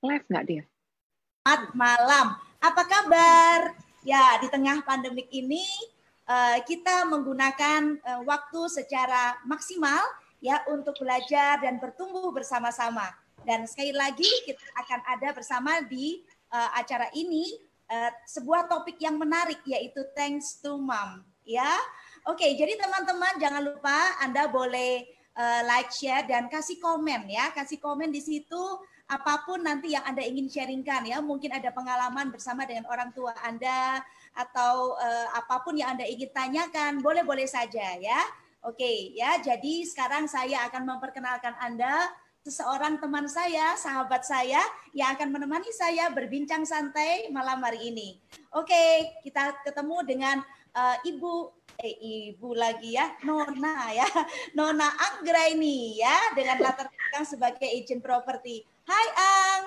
Live nggak dia? Selamat malam. Apa kabar? Ya, di tengah pandemik ini kita menggunakan waktu secara maksimal ya untuk belajar dan bertumbuh bersama-sama. Dan sekali lagi kita akan ada bersama di acara ini sebuah topik yang menarik yaitu Thanks to Mom. Ya, oke. Jadi teman-teman jangan lupa Anda boleh like, share dan kasih komen ya. Kasih komen di situ. Apapun nanti yang Anda ingin sharingkan ya, mungkin ada pengalaman bersama dengan orang tua Anda atau apapun yang Anda ingin tanyakan, boleh-boleh saja ya. Oke ya, jadi sekarang saya akan memperkenalkan Anda seseorang teman saya, sahabat saya yang akan menemani saya berbincang santai malam hari ini. Oke, kita ketemu dengan Ibu lagi ya, Nona ya, Nona Anggraini ya, dengan latar belakang sebagai agent properti. Hai Ang.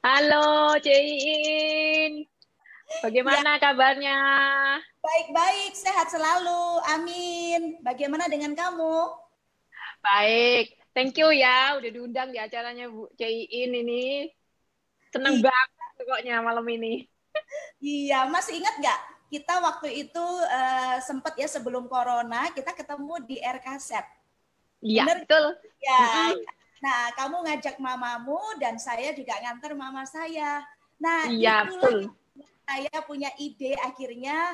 Halo Cein, bagaimana kabarnya? Baik-baik, sehat selalu, amin. Bagaimana dengan kamu? Baik, thank you ya udah diundang di acaranya Bu Cein ini. Seneng banget pokoknya malam ini. Iya, masih ingat nggak? Kita waktu itu sempat ya sebelum corona, kita ketemu di RKZ. Iya, Bener? betul. Ya. Nah, kamu ngajak mamamu dan saya juga nganter mama saya. Nah, iya, itulah betul. saya punya ide akhirnya,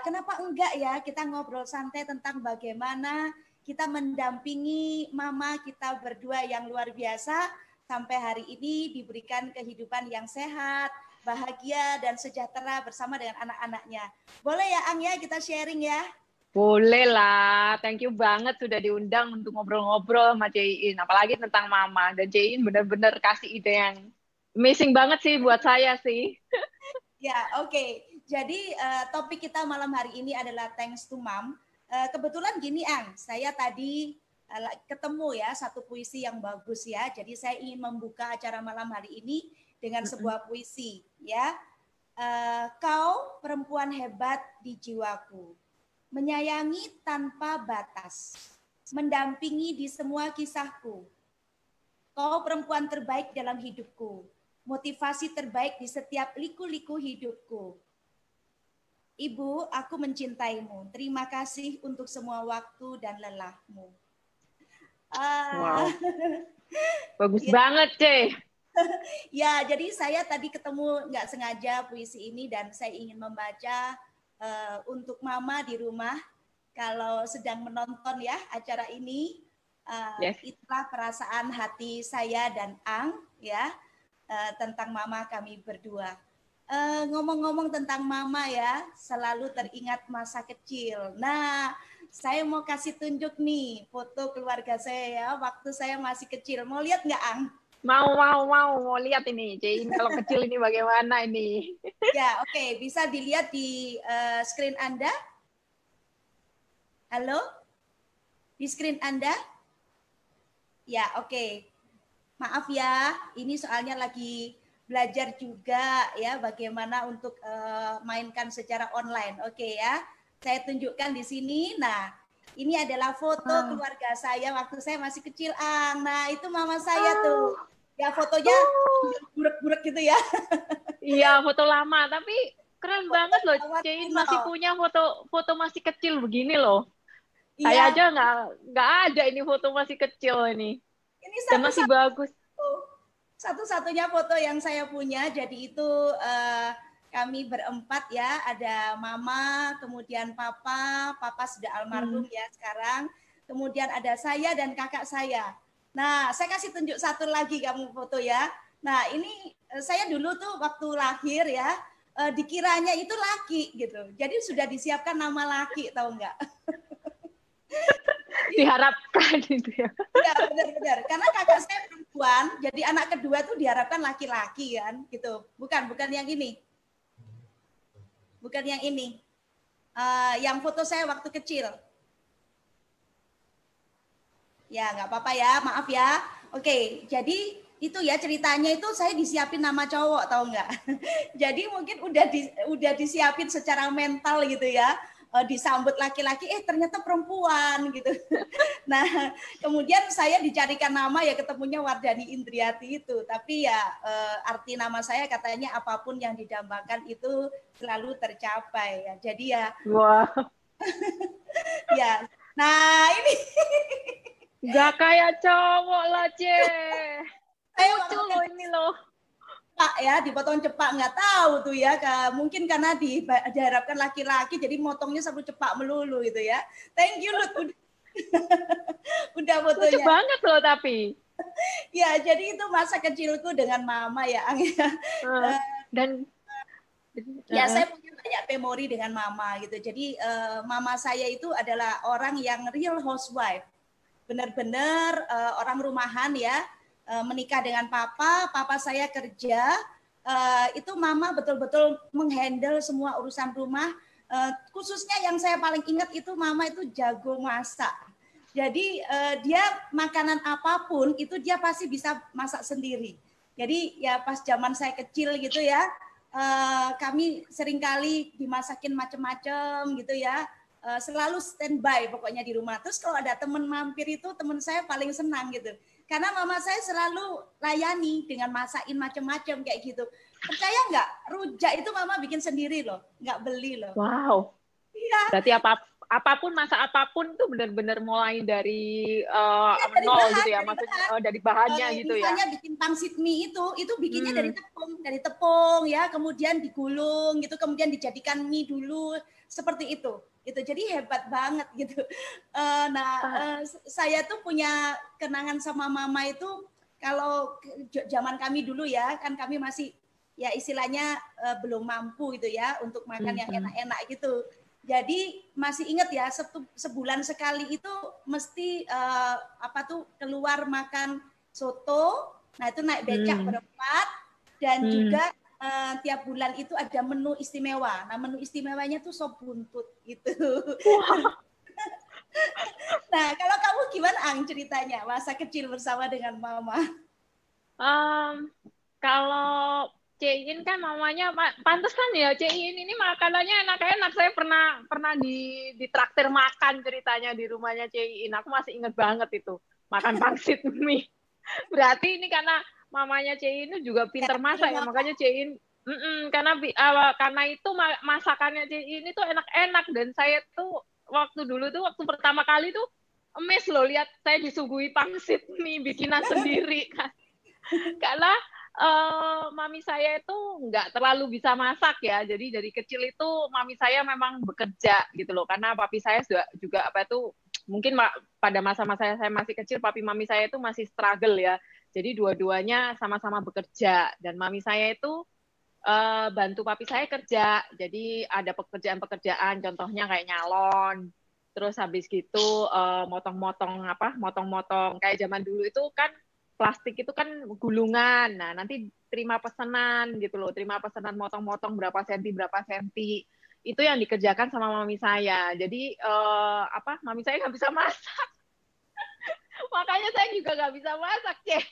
kenapa enggak ya kita ngobrol santai tentang bagaimana kita mendampingi mama kita berdua yang luar biasa sampai hari ini diberikan kehidupan yang sehat, bahagia, dan sejahtera bersama dengan anak-anaknya. Boleh ya Ang ya kita sharing ya? Boleh lah, thank you banget sudah diundang untuk ngobrol-ngobrol sama Cein, apalagi tentang mama. Dan Cein benar-benar kasih ide yang amazing banget sih buat saya sih. Ya, oke. Jadi topik kita malam hari ini adalah Thanks to Mom. Kebetulan gini Ang, saya tadi ketemu ya satu puisi yang bagus ya. Jadi saya ingin membuka acara malam hari ini dengan sebuah puisi ya. Kau perempuan hebat di jiwaku, menyayangi tanpa batas, mendampingi di semua kisahku. Kau perempuan terbaik dalam hidupku, motivasi terbaik di setiap liku-liku hidupku. Ibu, aku mencintaimu. Terima kasih untuk semua waktu dan lelahmu. Wow, bagus banget, Ceh. Ya, jadi saya tadi ketemu nggak sengaja puisi ini dan saya ingin membaca untuk mama di rumah. Kalau sedang menonton ya acara ini, itulah perasaan hati saya dan Ang ya tentang mama kami berdua. Ngomong-ngomong tentang mama ya, selalu teringat masa kecil. Nah, saya mau kasih tunjuk nih foto keluarga saya ya, waktu saya masih kecil. Mau lihat nggak, Ang? Mau lihat ini, Cein kalau kecil ini bagaimana ini? Ya, oke. Bisa dilihat di screen Anda. Halo? Di screen Anda? Ya, oke. Maaf ya, ini soalnya lagi belajar juga ya bagaimana untuk mainkan secara online. Oke ya. Saya tunjukkan di sini. Nah, ini adalah foto keluarga saya waktu saya masih kecil, Ang. Nah, itu mama saya tuh. Ya, fotonya burek-burek gitu ya. Iya, foto lama, tapi keren banget loh. Cein masih punya foto masih kecil begini loh. Saya aja nggak ada ini foto masih kecil ini. Ini Dan masih bagus. Satu-satunya foto yang saya punya. Jadi itu kami berempat ya. Ada mama, kemudian papa sudah almarhum ya sekarang. Kemudian ada saya dan kakak saya. Nah, saya kasih tunjuk satu lagi kamu foto ya. Nah, ini saya dulu tuh waktu lahir ya, dikiranya itu laki gitu. Jadi sudah disiapkan nama laki, tahu nggak? Diharapkan itu ya. Ya, benar-benar. Karena kakak saya perempuan, jadi anak kedua tuh diharapkan laki-laki kan, gitu. Bukan yang ini. Bukan yang ini. Yang foto saya waktu kecil. Ya, nggak apa-apa ya, maaf ya. Oke, jadi itu ya ceritanya itu saya disiapin nama cowok, tahu nggak? Jadi mungkin udah disiapin secara mental gitu ya. disambut laki-laki, ternyata perempuan gitu. Nah, kemudian saya dicarikan nama ya ketemunya Wardani Indriati itu. Tapi ya arti nama saya katanya apapun yang didambakan itu selalu tercapai ya. Jadi ya. Wah. Ya. Nah ini. Gak kayak cowok lah, Lucu loh ini loh. Cepak ya, dipotong cepak, nggak tahu tuh ya, mungkin karena diharapkan laki-laki jadi motongnya satu cepak melulu gitu ya. Thank you Lut, udah fotonya. Lucu banget loh tapi. Ya jadi itu masa kecilku dengan mama ya. Dan ya saya punya banyak memori dengan mama gitu. Jadi mama saya itu adalah orang yang real housewife, benar-benar orang rumahan ya. Menikah dengan papa saya kerja, itu mama betul-betul menghandle semua urusan rumah, khususnya yang saya paling ingat itu mama itu jago masak. Jadi dia makanan apapun itu dia pasti bisa masak sendiri. Jadi ya pas zaman saya kecil gitu ya, kami seringkali dimasakin macam-macam gitu ya, selalu standby pokoknya di rumah. Terus kalau ada teman mampir itu teman saya paling senang gitu. Karena mama saya selalu layani dengan masakin macam-macam kayak gitu. Percaya nggak? Rujak itu mama bikin sendiri loh, nggak beli loh. Wow. Iya. Berarti apapun masak apapun tuh benar-benar mulai dari dari nol bahan, gitu ya, maksudnya dari bahannya gitu ya. Misalnya bikin pangsit mie itu bikinnya dari tepung ya, kemudian digulung gitu, kemudian dijadikan mie dulu seperti itu. Gitu. Jadi hebat banget gitu. Saya tuh punya kenangan sama mama itu kalau zaman kami dulu ya, kan kami masih ya istilahnya belum mampu gitu ya untuk makan yang enak-enak gitu. Jadi masih ingat ya sebulan sekali itu mesti keluar makan soto. Nah itu naik becak berempat dan juga tiap bulan itu ada menu istimewa. Nah menu istimewanya tuh sop buntut gitu. Wow. Nah kalau kamu gimana Ang ceritanya masa kecil bersama dengan mama? Kalau Cein kan mamanya pantesan ya, Cein ini makanannya enak-enak. Saya pernah ditraktir makan ceritanya di rumahnya Cein. Aku masih inget banget itu makan pangsit mie. Berarti ini karena mamanya Cein itu juga pinter masak ya, makanya Cein karena itu masakannya Cein itu enak-enak dan saya tuh waktu pertama kali tuh emes loh lihat saya disuguhi pangsit mie bikinan sendiri kan. Karena mami saya itu nggak terlalu bisa masak ya, jadi dari kecil itu mami saya memang bekerja gitu loh, karena papi saya juga mungkin pada masa-masa saya masih kecil papi mami saya itu masih struggle ya, jadi dua-duanya sama-sama bekerja dan mami saya itu bantu papi saya kerja, jadi ada pekerjaan-pekerjaan contohnya kayak nyalon, terus habis gitu motong-motong kayak zaman dulu itu kan plastik itu kan gulungan. Nah, nanti terima pesanan gitu loh. Terima pesanan motong-motong berapa senti. Itu yang dikerjakan sama mami saya. Jadi mami saya nggak bisa masak. Makanya saya juga nggak bisa masak, Cek.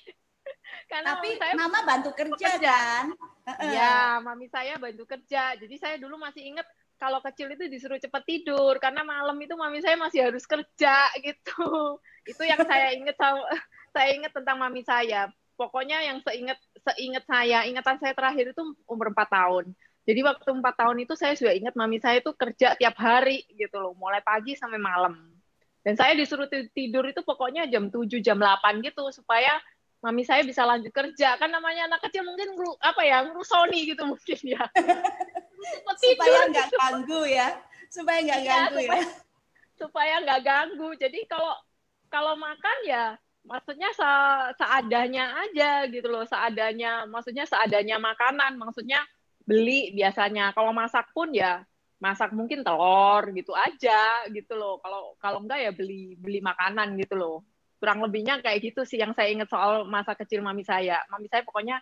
Karena tapi saya mama bantu kerja kan? Iya, mami saya bantu kerja. Jadi saya dulu masih inget kalau kecil itu disuruh cepat tidur karena malam itu mami saya masih harus kerja gitu. Itu yang saya inget tentang mami saya. Pokoknya yang ingatan saya terakhir itu umur 4 tahun. Jadi waktu 4 tahun itu saya sudah ingat mami saya itu kerja tiap hari gitu loh, mulai pagi sampai malam. Dan saya disuruh tidur itu pokoknya jam 7, jam 8 gitu supaya mami saya bisa lanjut kerja. Kan namanya anak kecil mungkin ngerusoni gitu mungkin ya. Supaya nggak ganggu ya. Supaya nggak ganggu ya. Supaya nggak ganggu. Jadi kalau makan ya maksudnya seadanya aja gitu loh, maksudnya seadanya makanan, maksudnya beli biasanya. Kalau masak pun ya masak mungkin telur gitu aja gitu loh. Kalau enggak ya beli makanan gitu loh. Kurang lebihnya kayak gitu sih yang saya ingat soal masa kecil mami saya. Mami saya pokoknya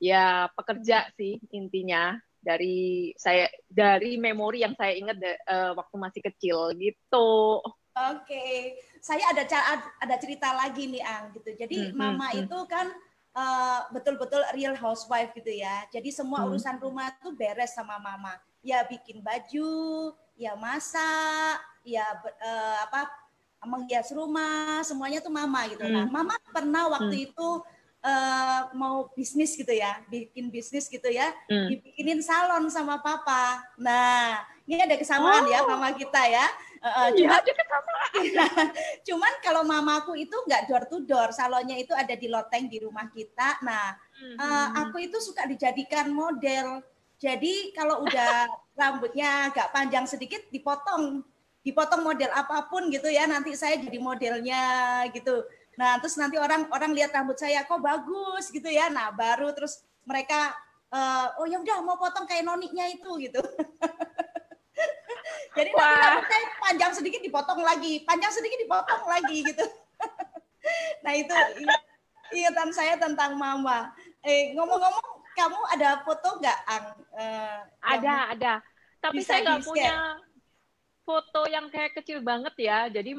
ya pekerja sih intinya dari memori yang saya ingat waktu masih kecil gitu. Oke, saya ada cerita lagi nih Ang gitu. Jadi mama itu kan betul-betul real housewife gitu ya. Jadi semua urusan rumah tuh beres sama mama. Ya bikin baju, ya masak, ya menghias rumah, semuanya tuh mama gitu. Nah, mama pernah waktu itu mau bisnis gitu ya, bikin bisnis gitu ya, dibikinin salon sama papa. Nah, ini ada kesamaan ya mama kita ya. Iya, ada kesamaan. Cuman kalau mamaku itu nggak door to door, salonnya itu ada di loteng di rumah kita. Nah, aku itu suka dijadikan model. Jadi kalau udah rambutnya agak panjang sedikit dipotong model apapun gitu ya, nanti saya jadi modelnya gitu. Nah, terus nanti orang lihat rambut saya kok bagus gitu ya. Nah, baru terus mereka oh ya udah mau potong kayak noniknya itu gitu. Jadi nanti rambutnya panjang sedikit dipotong lagi, panjang sedikit dipotong lagi gitu. Nah, itu ingatan saya tentang mama. Ngomong-ngomong, kamu ada foto nggak, Ang? Ada. Tapi saya nggak punya foto yang kayak kecil banget ya. Jadi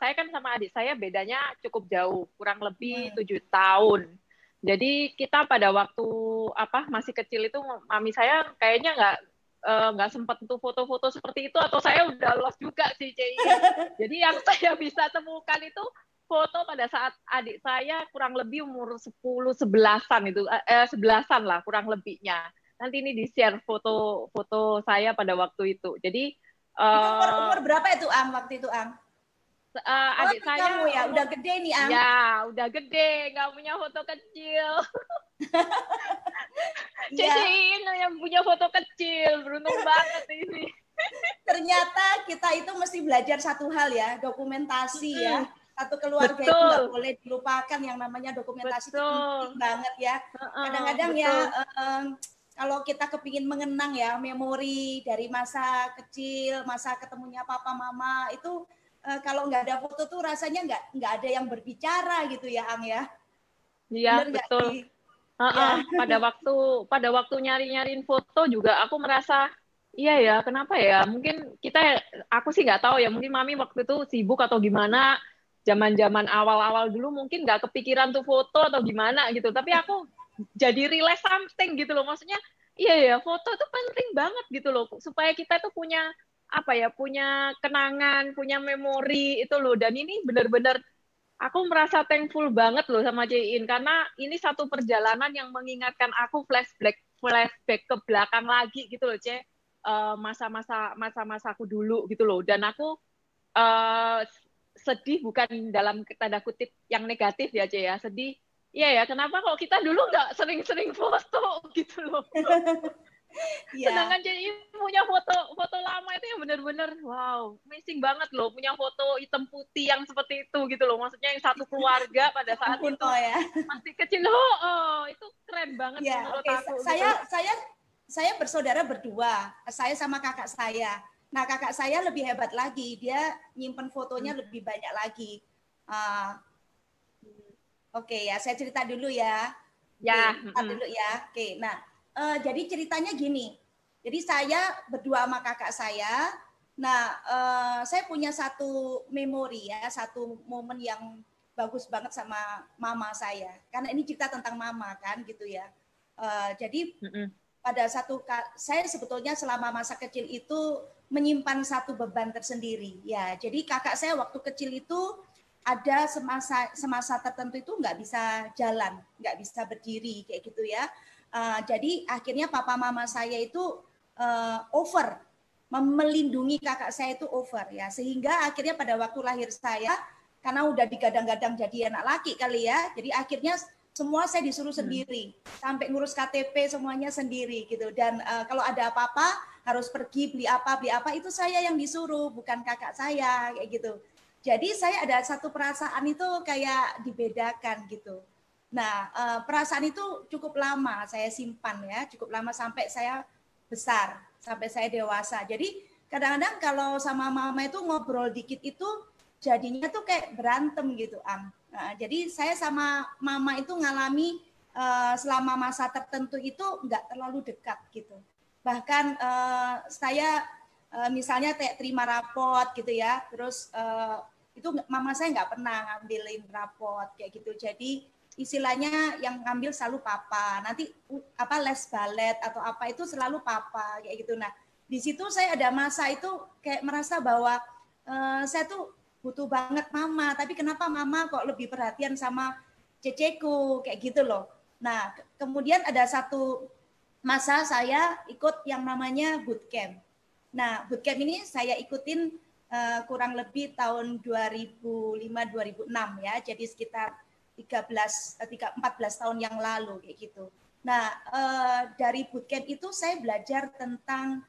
saya kan sama adik saya bedanya cukup jauh, kurang lebih 7 tahun. Jadi kita pada waktu masih kecil itu mami saya kayaknya nggak sempat untuk foto-foto seperti itu, atau saya udah lost juga sih, Ci. Jadi yang saya bisa temukan itu foto pada saat adik saya kurang lebih umur 10-11an itu, 11an lah kurang lebihnya. Nanti ini di-share foto saya pada waktu itu. Jadi itu umur berapa itu, Ang, waktu itu, Ang? Adik saya kamu ya udah gede nih, Ang. Ya, udah gede, nggak punya foto kecil. Jadi yang punya foto kecil, beruntung banget ini. Ternyata kita itu mesti belajar satu hal ya, dokumentasi ya. Satu keluarga itu nggak boleh dilupakan, yang namanya dokumentasi itu penting banget ya. Kadang-kadang ya kalau kita kepingin mengenang ya memori dari masa kecil, masa ketemunya papa mama itu, kalau nggak ada foto tuh rasanya nggak ada yang berbicara gitu ya, Ang ya. Iya, betul. Pada waktu nyariin foto juga aku merasa iya ya, kenapa ya? Mungkin aku sih nggak tahu ya, mungkin mami waktu itu sibuk atau gimana. Zaman-zaman awal-awal dulu mungkin nggak kepikiran tuh foto atau gimana gitu. Tapi aku jadi realize something gitu loh. Maksudnya iya ya, foto itu penting banget gitu loh, supaya kita tuh punya punya kenangan, punya memori itu loh. Dan ini benar-benar aku merasa thankful banget loh sama Ciin, karena ini satu perjalanan yang mengingatkan aku flashback ke belakang lagi gitu loh, Ce. Masa-masaku dulu gitu loh. Dan aku sedih bukan dalam tanda kutip yang negatif ya, Ce ya. Sedih. Iya ya, kenapa kok kita dulu nggak sering-sering foto gitu loh. Sedangkan Ciin punya foto lama itu yang benar-benar wow, amazing banget loh, punya foto hitam putih yang seperti itu gitu loh. Maksudnya yang satu keluarga pada saat itu masih kecil loh. Itu keren banget menurut aku. Saya bersaudara berdua, saya sama kakak saya. Nah, kakak saya lebih hebat lagi, dia nyimpen fotonya lebih banyak lagi. Oke ya, saya cerita dulu ya. Ya. Dulu ya. Oke, nah jadi ceritanya gini. Jadi saya berdua sama kakak saya. Nah, saya punya satu memori ya, satu momen yang bagus banget sama mama saya. Karena ini cerita tentang mama kan, gitu ya. Jadi pada saya sebetulnya selama masa kecil itu menyimpan satu beban tersendiri. Ya, jadi kakak saya waktu kecil itu ada semasa tertentu itu nggak bisa jalan, nggak bisa berdiri kayak gitu ya. Jadi akhirnya papa mama saya itu over, melindungi kakak saya itu over ya, sehingga akhirnya pada waktu lahir saya, karena udah digadang-gadang jadi anak laki kali ya, jadi akhirnya semua saya disuruh sendiri, sampai ngurus KTP semuanya sendiri gitu. Dan kalau ada apa-apa harus pergi beli apa itu saya yang disuruh, bukan kakak saya kayak gitu. Jadi saya ada satu perasaan itu kayak dibedakan gitu. Nah, perasaan itu cukup lama saya simpan ya, cukup lama sampai saya besar, sampai saya dewasa. Jadi kadang-kadang kalau sama mama itu ngobrol dikit itu jadinya tuh kayak berantem gitu, Am. Nah, jadi saya sama mama itu ngalami selama masa tertentu itu nggak terlalu dekat gitu. Bahkan saya misalnya terima rapot gitu ya, terus itu mama saya nggak pernah ngambilin rapot kayak gitu. Jadi istilahnya yang ngambil selalu papa. Nanti les balet atau apa itu selalu papa kayak gitu. Nah, di situ saya ada masa itu kayak merasa bahwa saya tuh butuh banget mama, tapi kenapa mama kok lebih perhatian sama ceceku, kayak gitu loh. Nah, kemudian ada satu masa saya ikut yang namanya bootcamp. Nah, bootcamp ini saya ikutin kurang lebih tahun 2005-2006 ya, jadi sekitar 14 tahun yang lalu kayak gitu. Nah, dari bootcamp itu saya belajar tentang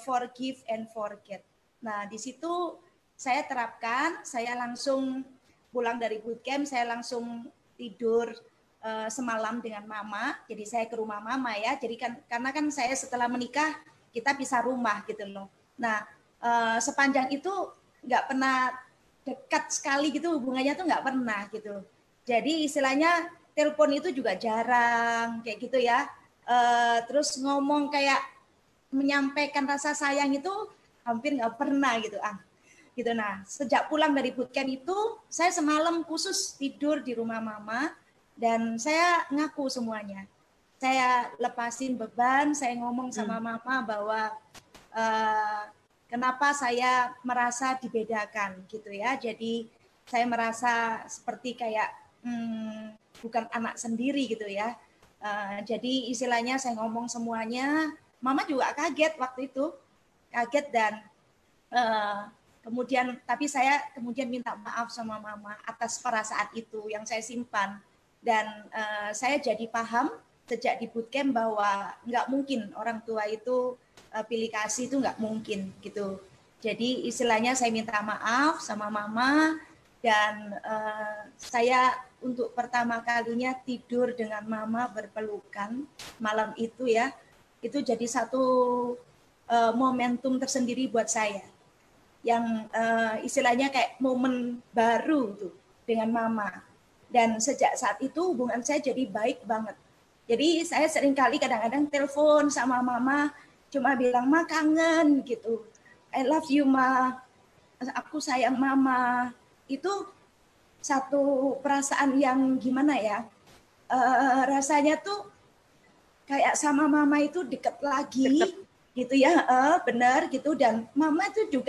forgive and forget. Nah, di situ saya terapkan, saya langsung pulang dari bootcamp, saya langsung tidur semalam dengan mama. Jadi saya ke rumah mama ya. Jadi karena kan saya setelah menikah kita pisah rumah gitu loh. Nah, sepanjang itu nggak pernah dekat sekali gitu, hubungannya tuh nggak pernah gitu. Jadi istilahnya telepon itu juga jarang kayak gitu ya. Terus ngomong kayak menyampaikan rasa sayang itu hampir nggak pernah gitu. Gitu. Nah, sejak pulang dari bootcamp itu saya semalam khusus tidur di rumah mama dan saya ngaku semuanya. Saya lepasin beban, saya ngomong sama mama bahwa kenapa saya merasa dibedakan gitu ya. Jadi saya merasa seperti kayak bukan anak sendiri gitu ya. Jadi istilahnya saya ngomong semuanya, mama juga kaget waktu itu, kaget dan kemudian tapi saya kemudian minta maaf sama mama atas perasaan itu yang saya simpan dan saya jadi paham sejak di bootcamp bahwa nggak mungkin orang tua itu pilih kasih, itu nggak mungkin gitu. Jadi istilahnya saya minta maaf sama mama dan saya untuk pertama kalinya tidur dengan mama berpelukan malam itu ya, itu jadi satu momentum tersendiri buat saya yang istilahnya kayak momen baru tuh dengan mama. Dan sejak saat itu hubungan saya jadi baik banget. Jadi saya seringkali kadang-kadang telepon sama mama, cuma bilang, ma kangen gitu. I love you ma, aku sayang mama. Itu satu perasaan yang gimana ya, rasanya tuh kayak sama mama itu deket lagi, gitu ya, benar gitu. Dan mama itu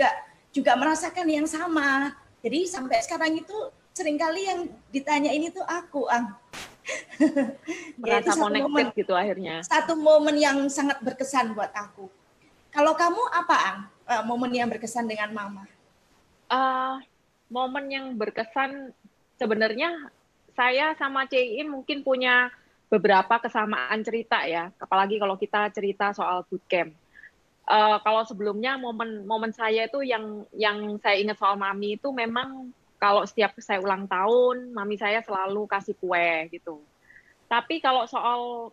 juga merasakan yang sama. Jadi sampai sekarang itu seringkali yang ditanya ini tuh aku, merasa connected gitu akhirnya. Satu momen yang sangat berkesan buat aku. Kalau kamu apa, momen yang berkesan dengan mama? Momen yang berkesan sebenarnya saya sama Cein mungkin punya beberapa kesamaan cerita ya, apalagi kalau kita cerita soal bootcamp. Kalau sebelumnya momen saya itu yang saya ingat soal mami itu memang kalau setiap saya ulang tahun, mami saya selalu kasih kue gitu. Tapi kalau soal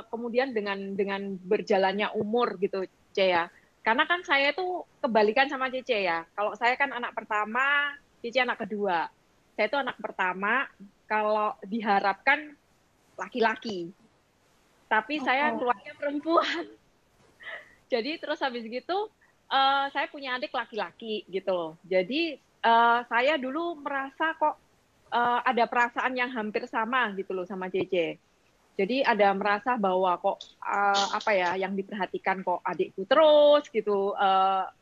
kemudian dengan berjalannya umur gitu, Ce ya. Karena kan saya itu kebalikan sama Cece ya. Kalau saya kan anak pertama, Cece anak kedua. Saya itu anak pertama, kalau diharapkan laki-laki. Tapi saya keluarga perempuan. Jadi terus habis gitu saya punya adik laki-laki gitu loh. Jadi saya dulu merasa kok ada perasaan yang hampir sama gitu loh sama Cece. Jadi ada merasa bahwa kok apa ya yang diperhatikan kok adikku terus gitu.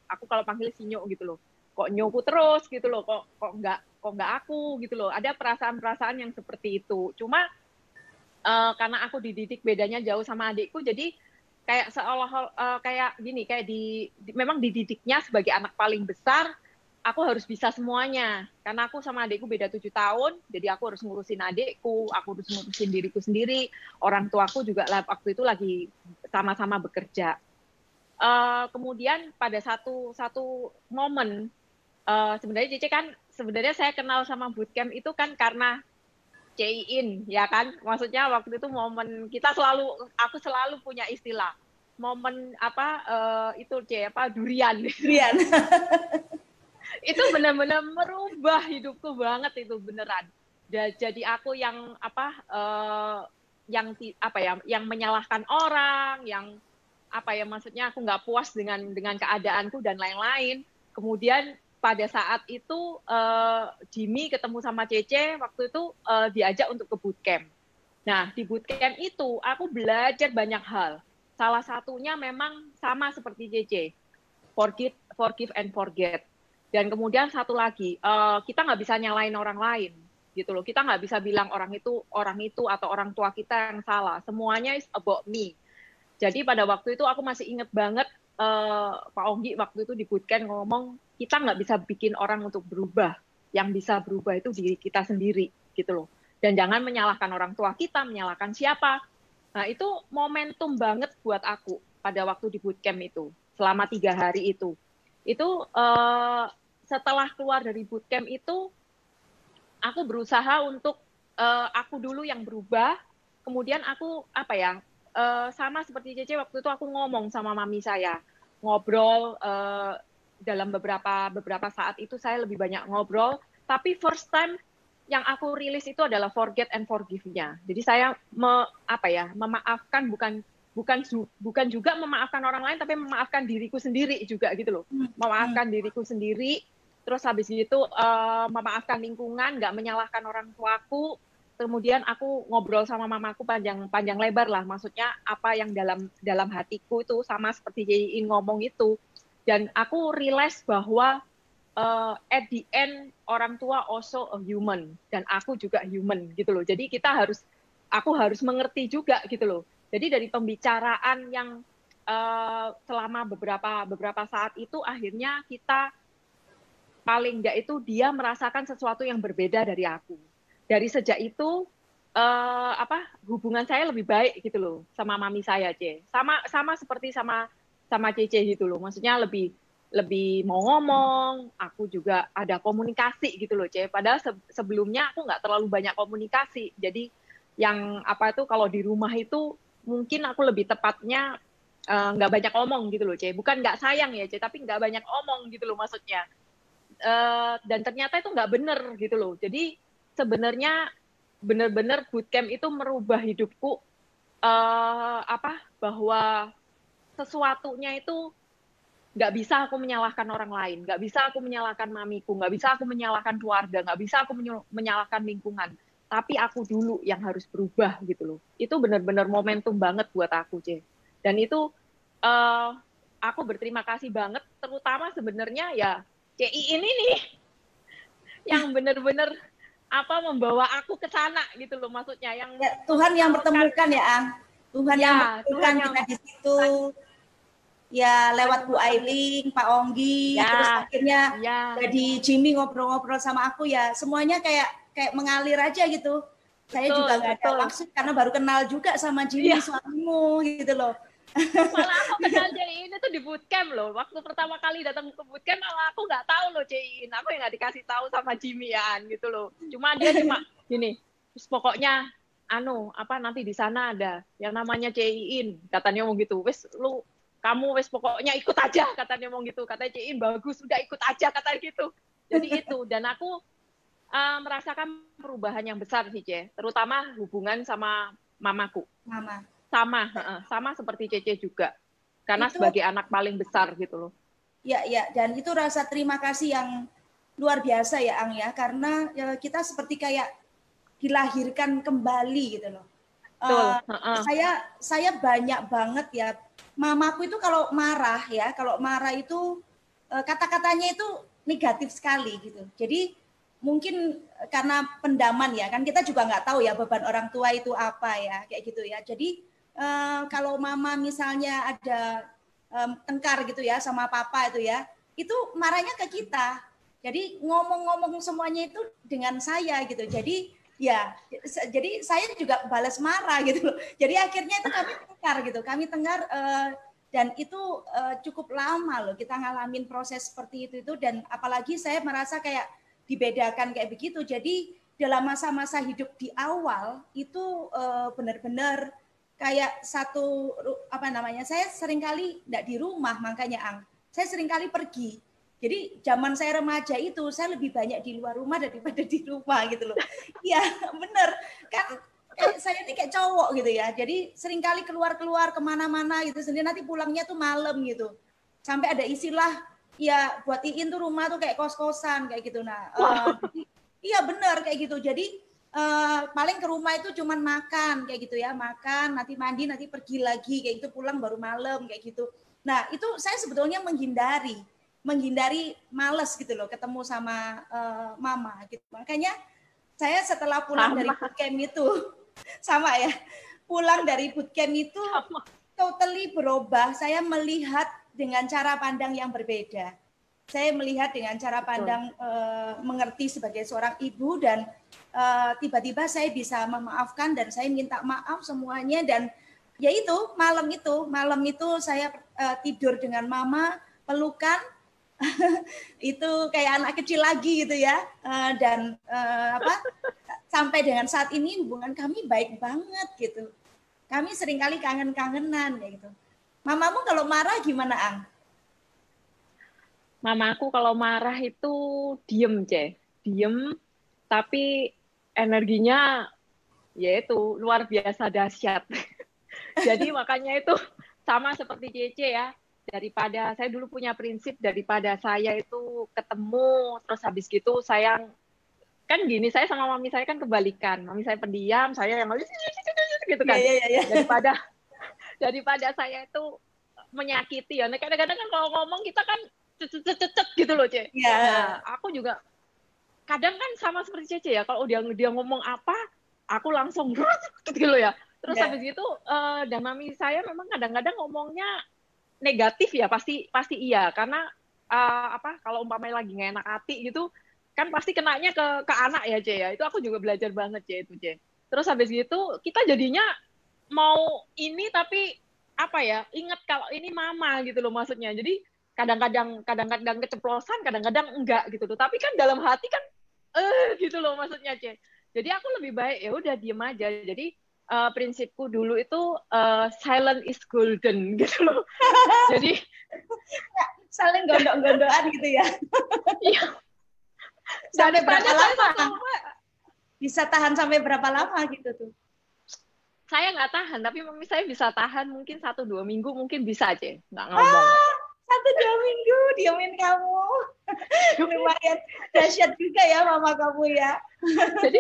Aku kalau panggil Sinyo gitu loh. Kok nyoku terus gitu loh. Kok nggak aku gitu loh. Ada perasaan-perasaan yang seperti itu. Cuma karena aku dididik bedanya jauh sama adikku, jadi kayak seolah kayak gini, kayak memang dididiknya sebagai anak paling besar, aku harus bisa semuanya. Karena aku sama adikku beda 7 tahun, jadi aku harus ngurusin adikku, aku harus ngurusin diriku sendiri. Orang tuaku juga waktu itu lagi sama-sama bekerja. Kemudian pada satu momen, sebenarnya Cece kan, sebenarnya saya kenal sama bootcamp itu kan karena Cein, ya kan? Maksudnya waktu itu momen kita aku selalu punya istilah momen itu durian. Durian. Itu benar-benar merubah hidupku banget itu beneran. Jadi aku yang yang menyalahkan orang, yang maksudnya aku nggak puas dengan keadaanku dan lain-lain. Kemudian pada saat itu Jimmy ketemu sama Cece waktu itu diajak untuk ke bootcamp. Nah, di bootcamp itu aku belajar banyak hal. Salah satunya memang sama seperti Cece. forgive and forget. Dan kemudian satu lagi, kita nggak bisa nyalain orang lain, gitu loh. Kita nggak bisa bilang orang itu atau orang tua kita yang salah. Semuanya is about me. Jadi pada waktu itu aku masih inget banget Pak Onggi waktu itu di bootcamp ngomong, kita nggak bisa bikin orang untuk berubah. Yang bisa berubah itu diri kita sendiri, gitu loh. Dan jangan menyalahkan orang tua kita, menyalahkan siapa. Nah itu momentum banget buat aku pada waktu di bootcamp itu, selama 3 hari itu. Itu setelah keluar dari bootcamp itu, aku berusaha untuk aku dulu yang berubah, kemudian aku sama seperti Cece waktu itu aku ngomong sama mami saya, ngobrol dalam beberapa saat itu saya lebih banyak ngobrol, tapi first time yang aku rilis itu adalah forget and forgive-nya. Jadi saya memaafkan bukan juga memaafkan orang lain, tapi memaafkan diriku sendiri juga gitu loh. Memaafkan diriku sendiri, terus habis itu memaafkan lingkungan, nggak menyalahkan orang tuaku. Kemudian aku ngobrol sama mamaku panjang lebar lah, maksudnya apa yang dalam hatiku itu sama seperti Jayin ngomong itu. Dan aku realize bahwa at the end orang tua also a human, dan aku juga human gitu loh. Jadi aku harus mengerti juga gitu loh. Jadi dari pembicaraan yang selama beberapa saat itu akhirnya kita paling enggak itu dia merasakan sesuatu yang berbeda dari aku. Dari sejak itu hubungan saya lebih baik gitu loh sama mami saya, C. Sama seperti sama Cece gitu loh. Maksudnya lebih mau ngomong, aku juga ada komunikasi gitu loh, C. Padahal sebelumnya aku nggak terlalu banyak komunikasi. Jadi yang kalau di rumah itu mungkin aku lebih tepatnya nggak banyak omong gitu loh, C. Bukan nggak sayang ya, C, tapi nggak banyak omong gitu loh maksudnya. Dan ternyata itu nggak bener gitu loh. Jadi sebenarnya benar-benar bootcamp itu merubah hidupku, bahwa sesuatunya itu nggak bisa aku menyalahkan orang lain, nggak bisa aku menyalahkan mamiku, nggak bisa aku menyalahkan keluarga, nggak bisa aku menyalahkan lingkungan. Tapi aku dulu yang harus berubah gitu loh. Itu benar-benar momentum banget buat aku, C. Dan itu aku berterima kasih banget, terutama sebenarnya ya CI ini nih, yang benar-benar membawa aku ke sana gitu loh, maksudnya yang ya, Tuhan yang pertemukan ya, Ang. Tuhan yang pertemukan kita di situ. Ya lewat Bu Ailing, Pak Onggi, terus akhirnya jadi Jimmy ngobrol-ngobrol sama aku ya, semuanya kayak mengalir aja gitu. Saya juga nggak ada maksud karena baru kenal juga sama Jimmy suamimu gitu loh. Malah aku kenal Jayin itu di bootcamp loh. Waktu pertama kali datang ke bootcamp malah aku nggak tahu loh Jayin. Aku yang nggak dikasih tahu sama Jimmy-an gitu loh. Dia cuma gini, pokoknya nanti di sana ada yang namanya Jayin, katanya mau gitu. Kamu pokoknya ikut aja, katanya mau gitu. Katanya Jayin bagus, udah ikut aja, katanya gitu. Jadi itu, dan aku merasakan perubahan yang besar sih, Ce. Terutama hubungan sama mamaku. Mama. Sama seperti Cece juga, karena itu, sebagai anak paling besar gitu loh. Ya, dan itu rasa terima kasih yang luar biasa ya, Ang ya, karena kita seperti kayak dilahirkan kembali gitu loh. Saya banyak banget ya, mamaku itu kalau marah itu kata-katanya itu negatif sekali gitu. Jadi mungkin karena pendaman ya, kan kita juga nggak tahu ya beban orang tua itu apa ya, kayak gitu ya. Jadi kalau mama misalnya ada tengkar gitu ya sama papa itu ya, itu marahnya ke kita. Jadi ngomong-ngomong semuanya itu dengan saya gitu. Jadi saya juga balas marah gitu loh. Jadi akhirnya itu kami tengkar gitu. Kami tengkar dan itu cukup lama loh kita ngalamin proses seperti itu dan apalagi saya merasa kayak dibedakan kayak begitu. Jadi dalam masa-masa hidup di awal itu benar-benar kayak satu saya seringkali enggak di rumah, makanya Ang. Saya seringkali pergi. Jadi zaman saya remaja itu saya lebih banyak di luar rumah daripada di rumah gitu loh. Iya, bener. Kan saya ini kayak cowok gitu ya. Jadi seringkali keluar-keluar kemana-mana gitu sendiri, nanti pulangnya tuh malam gitu. Sampai ada istilah ya buat Iin tuh rumah tuh kayak kos-kosan kayak gitu. Nah, iya bener kayak gitu. Jadi paling ke rumah itu cuman makan kayak gitu ya, makan, nanti mandi, nanti pergi lagi kayak gitu, pulang baru malam kayak gitu. Nah, itu saya sebetulnya menghindari males gitu loh ketemu sama mama gitu. Makanya saya setelah pulang dari bootcamp itu sama ya. Pulang dari bootcamp itu totally berubah. Saya melihat dengan cara pandang yang berbeda. Saya melihat dengan cara pandang mengerti sebagai seorang ibu dan tiba-tiba saya bisa memaafkan dan saya minta maaf semuanya dan yaitu malam itu saya tidur dengan mama pelukan itu kayak anak kecil lagi gitu ya dan sampai dengan saat ini hubungan kami baik banget gitu. Kami seringkali kangen-kangenan kayak gitu. Mamamu kalau marah gimana, Ang? Mamaku kalau marah itu diem, diem, tapi energinya yaitu luar biasa dahsyat. Jadi makanya itu sama seperti Cece ya, daripada saya dulu punya prinsip daripada saya itu ketemu terus habis gitu saya kan gini, saya sama mami saya kan kebalikan, mami saya pendiam, saya yang gitu kan. Daripada saya itu menyakiti ya, nah, kadang-kadang kan kalau ngomong kita kan cecet gitu loh, Ce. Nah, aku juga kadang kan sama seperti Cece ya, kalau dia ngomong apa, aku langsung gitu loh ya. Terus habis itu dan mami saya memang kadang-kadang ngomongnya negatif ya, pasti iya karena kalau umpamanya lagi nggak enak hati gitu kan pasti kenanya ke anak ya, Ce ya. Itu aku juga belajar banget, Ce, itu, Ce. Terus habis gitu kita jadinya mau ini tapi apa ya, ingat kalau ini mama gitu loh maksudnya. Jadi kadang-kadang keceplosan, kadang-kadang enggak gitu loh. Tapi kan dalam hati kan gitu loh maksudnya, Ce. Jadi aku lebih baik ya udah diem aja. Jadi prinsipku dulu itu silent is golden gitu loh. Jadi saling gondok-gondokan gitu ya. Iya. Sampai berapa lama? Bisa tahan sampai berapa lama gitu tuh? Saya nggak tahan, tapi mami saya bisa tahan mungkin 1-2 minggu mungkin bisa aja, nggak ngomong. 1-2 minggu diemin kamu. Lumayan dahsyat juga ya mama kamu ya. Jadi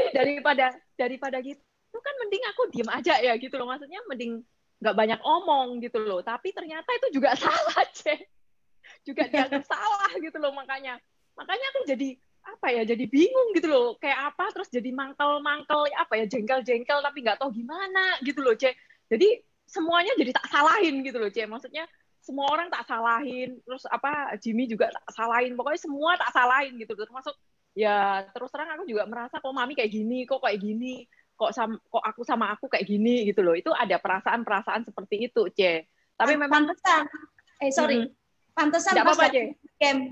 daripada gitu kan mending aku diem aja ya gitu loh, maksudnya mending nggak banyak omong gitu loh. Tapi ternyata itu juga salah, Ce. Juga dianggap salah gitu loh, makanya aku jadi apa ya, jadi bingung gitu loh, kayak apa, terus jadi mangkel apa ya, jengkel tapi nggak tahu gimana gitu loh, Ce. Jadi semuanya jadi tak salahin gitu loh, Ce. Maksudnya semua orang tak salahin, terus Jimmy juga tak salahin, pokoknya semua tak salahin gitu, termasuk ya terus terang aku juga merasa kok mami kayak gini, kok aku sama aku kayak gini gitu loh. Itu ada perasaan seperti itu, Ce. Tapi memang pantesan pas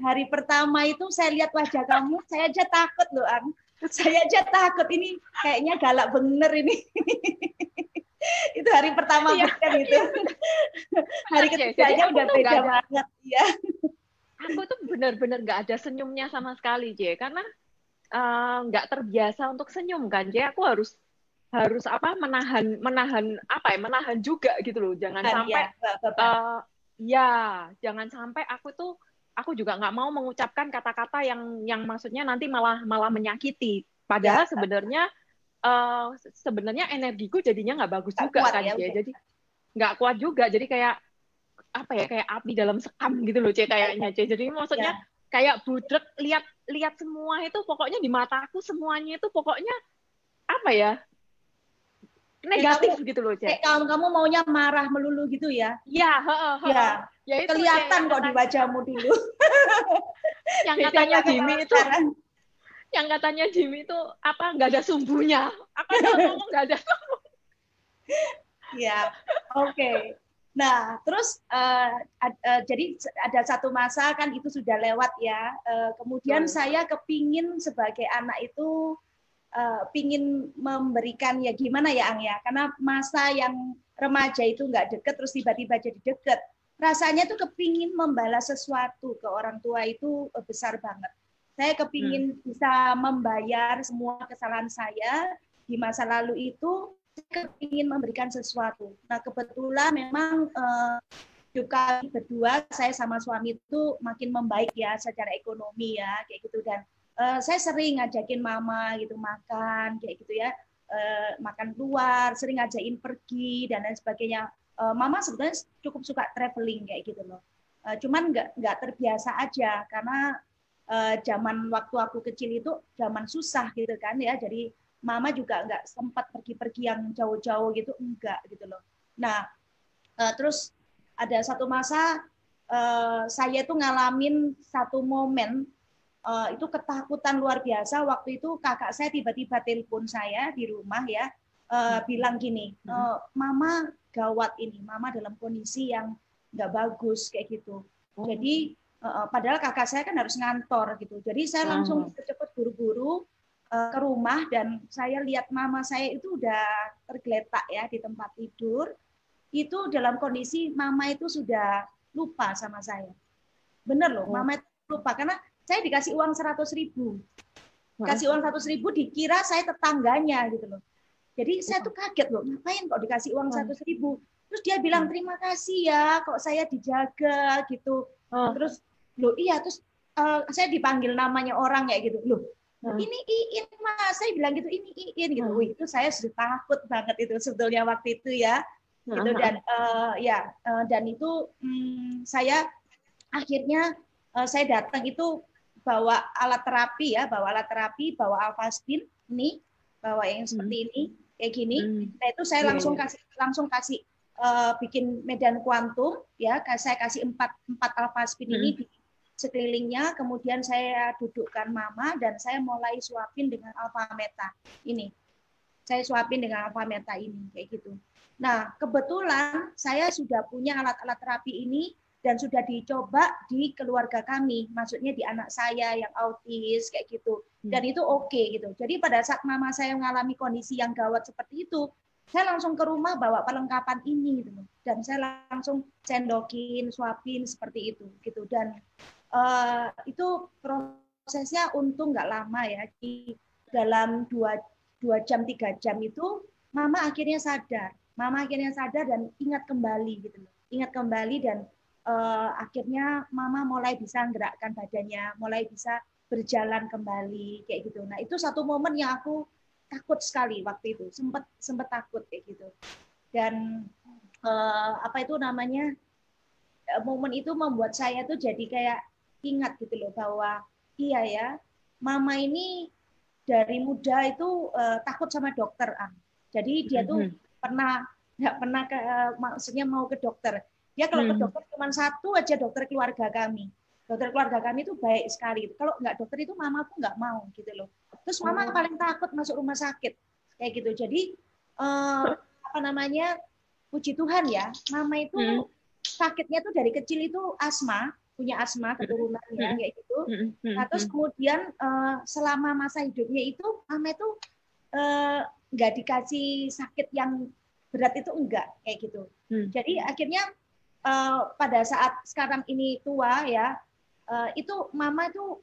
hari pertama itu saya lihat wajah kamu, saya aja takut loh, Ang. Saya aja takut, ini kayaknya galak bener ini. Itu hari pertama bukan itu. Hari ketiganya udah beda banget ya. Aku tuh benar-benar nggak ada senyumnya sama sekali, Je, karena nggak terbiasa untuk senyum kan, Je. Aku harus menahan juga gitu loh, jangan sampai jangan sampai aku juga nggak mau mengucapkan kata-kata yang maksudnya nanti malah menyakiti. Padahal sebenarnya energiku jadinya nggak bagus juga kan, ya. Jadi nggak kuat juga. Jadi kayak kayak api dalam sekam gitu loh, Ce, kayaknya, Ce. Jadi maksudnya kayak budek, lihat semua itu pokoknya di mataku semuanya itu pokoknya negatif gitu loh, Ce. Kamu maunya marah melulu gitu ya? Iya, ya itu, kelihatan kok di wajahmu dulu. Yang katanya Jimmy itu nggak ada sumbunya. Aku ngomong nggak ada sumbu. Ya, oke. Nah, terus jadi ada satu masa kan itu sudah lewat ya. Kemudian saya kepingin sebagai anak itu pingin memberikan ya gimana ya, Ang ya, karena masa yang remaja itu nggak deket terus tiba-tiba jadi deket, rasanya tuh kepingin membalas sesuatu ke orang tua itu besar banget. Saya kepingin bisa membayar semua kesalahan saya di masa lalu itu, saya kepingin memberikan sesuatu. Nah kebetulan memang juga berdua saya sama suami itu makin membaik ya secara ekonomi ya kayak gitu, dan saya sering ngajakin mama gitu makan kayak gitu ya, makan keluar, sering ngajakin pergi dan lain sebagainya. Mama sebetulnya cukup suka traveling kayak gitu loh. Cuman nggak terbiasa aja karena zaman waktu aku kecil itu zaman susah gitu kan ya. Jadi Mama juga nggak sempat pergi-pergi yang jauh-jauh gitu, enggak gitu loh. Nah, terus ada satu masa saya tuh ngalamin satu momen itu ketakutan luar biasa. Waktu itu kakak saya tiba-tiba telepon saya di rumah ya, bilang gini, Mama gawat ini, Mama dalam kondisi yang nggak bagus kayak gitu. Jadi padahal kakak saya kan harus ngantor gitu. Jadi saya langsung cepet buru-buru ke rumah dan saya lihat mama saya itu udah tergeletak ya di tempat tidur. Itu dalam kondisi mama itu sudah lupa sama saya. Bener loh, mama itu lupa karena saya dikasih uang 100.000. Kasih uang 100.000 dikira saya tetangganya gitu loh. Jadi saya tuh kaget loh, ngapain kok dikasih uang 100.000? Terus dia bilang terima kasih ya, kok saya dijaga gitu. Terus loh iya, terus saya dipanggil namanya orang kayak gitu. Loh, ini Iin Mas, saya bilang gitu, ini Iin gitu. Wih, itu saya sudah takut banget itu sebetulnya waktu itu ya. Gitu dan dan itu saya akhirnya saya datang itu bawa alat terapi ya, bawa Alphaspin ini, bawa yang seperti ini kayak gini. Nah itu saya langsung kasih bikin medan kuantum ya, saya kasih 4 Alphaspin ini di sekelilingnya, kemudian saya dudukkan mama dan saya mulai suapin dengan alpha meta ini. Saya suapin dengan alpha meta ini kayak gitu. Nah, kebetulan saya sudah punya alat-alat terapi ini dan sudah dicoba di keluarga kami, maksudnya di anak saya yang autis kayak gitu. Dan itu oke gitu. Jadi pada saat mama saya mengalami kondisi yang gawat seperti itu, saya langsung ke rumah bawa perlengkapan ini gitu. Dan saya langsung sendokin, suapin seperti itu gitu. Dan itu prosesnya untung nggak lama ya. Di dalam 2 jam 3 jam itu mama akhirnya sadar dan ingat kembali gitu loh. Ingat kembali dan akhirnya mama mulai bisa menggerakkan badannya, mulai bisa berjalan kembali kayak gitu. Nah, itu satu momen yang aku takut sekali waktu itu. Sempat takut kayak gitu. Dan apa itu namanya? Momen itu membuat saya tuh jadi kayak ingat gitu loh bahwa iya ya, mama ini dari muda itu takut sama dokter. Jadi dia tuh nggak pernah maksudnya mau ke dokter. Dia kalau ke dokter cuma satu aja, dokter keluarga kami. Dokter keluarga kami itu baik sekali. Kalau nggak dokter itu mama pun nggak mau gitu loh. Terus mama paling takut masuk rumah sakit kayak gitu. Jadi apa namanya, puji Tuhan ya, mama itu sakitnya tuh dari kecil itu asma, punya asma keturunannya kayak gitu. Nah, terus kemudian selama masa hidupnya itu mama itu nggak dikasih sakit yang berat itu enggak kayak gitu. Jadi akhirnya pada saat sekarang ini tua ya, itu mama itu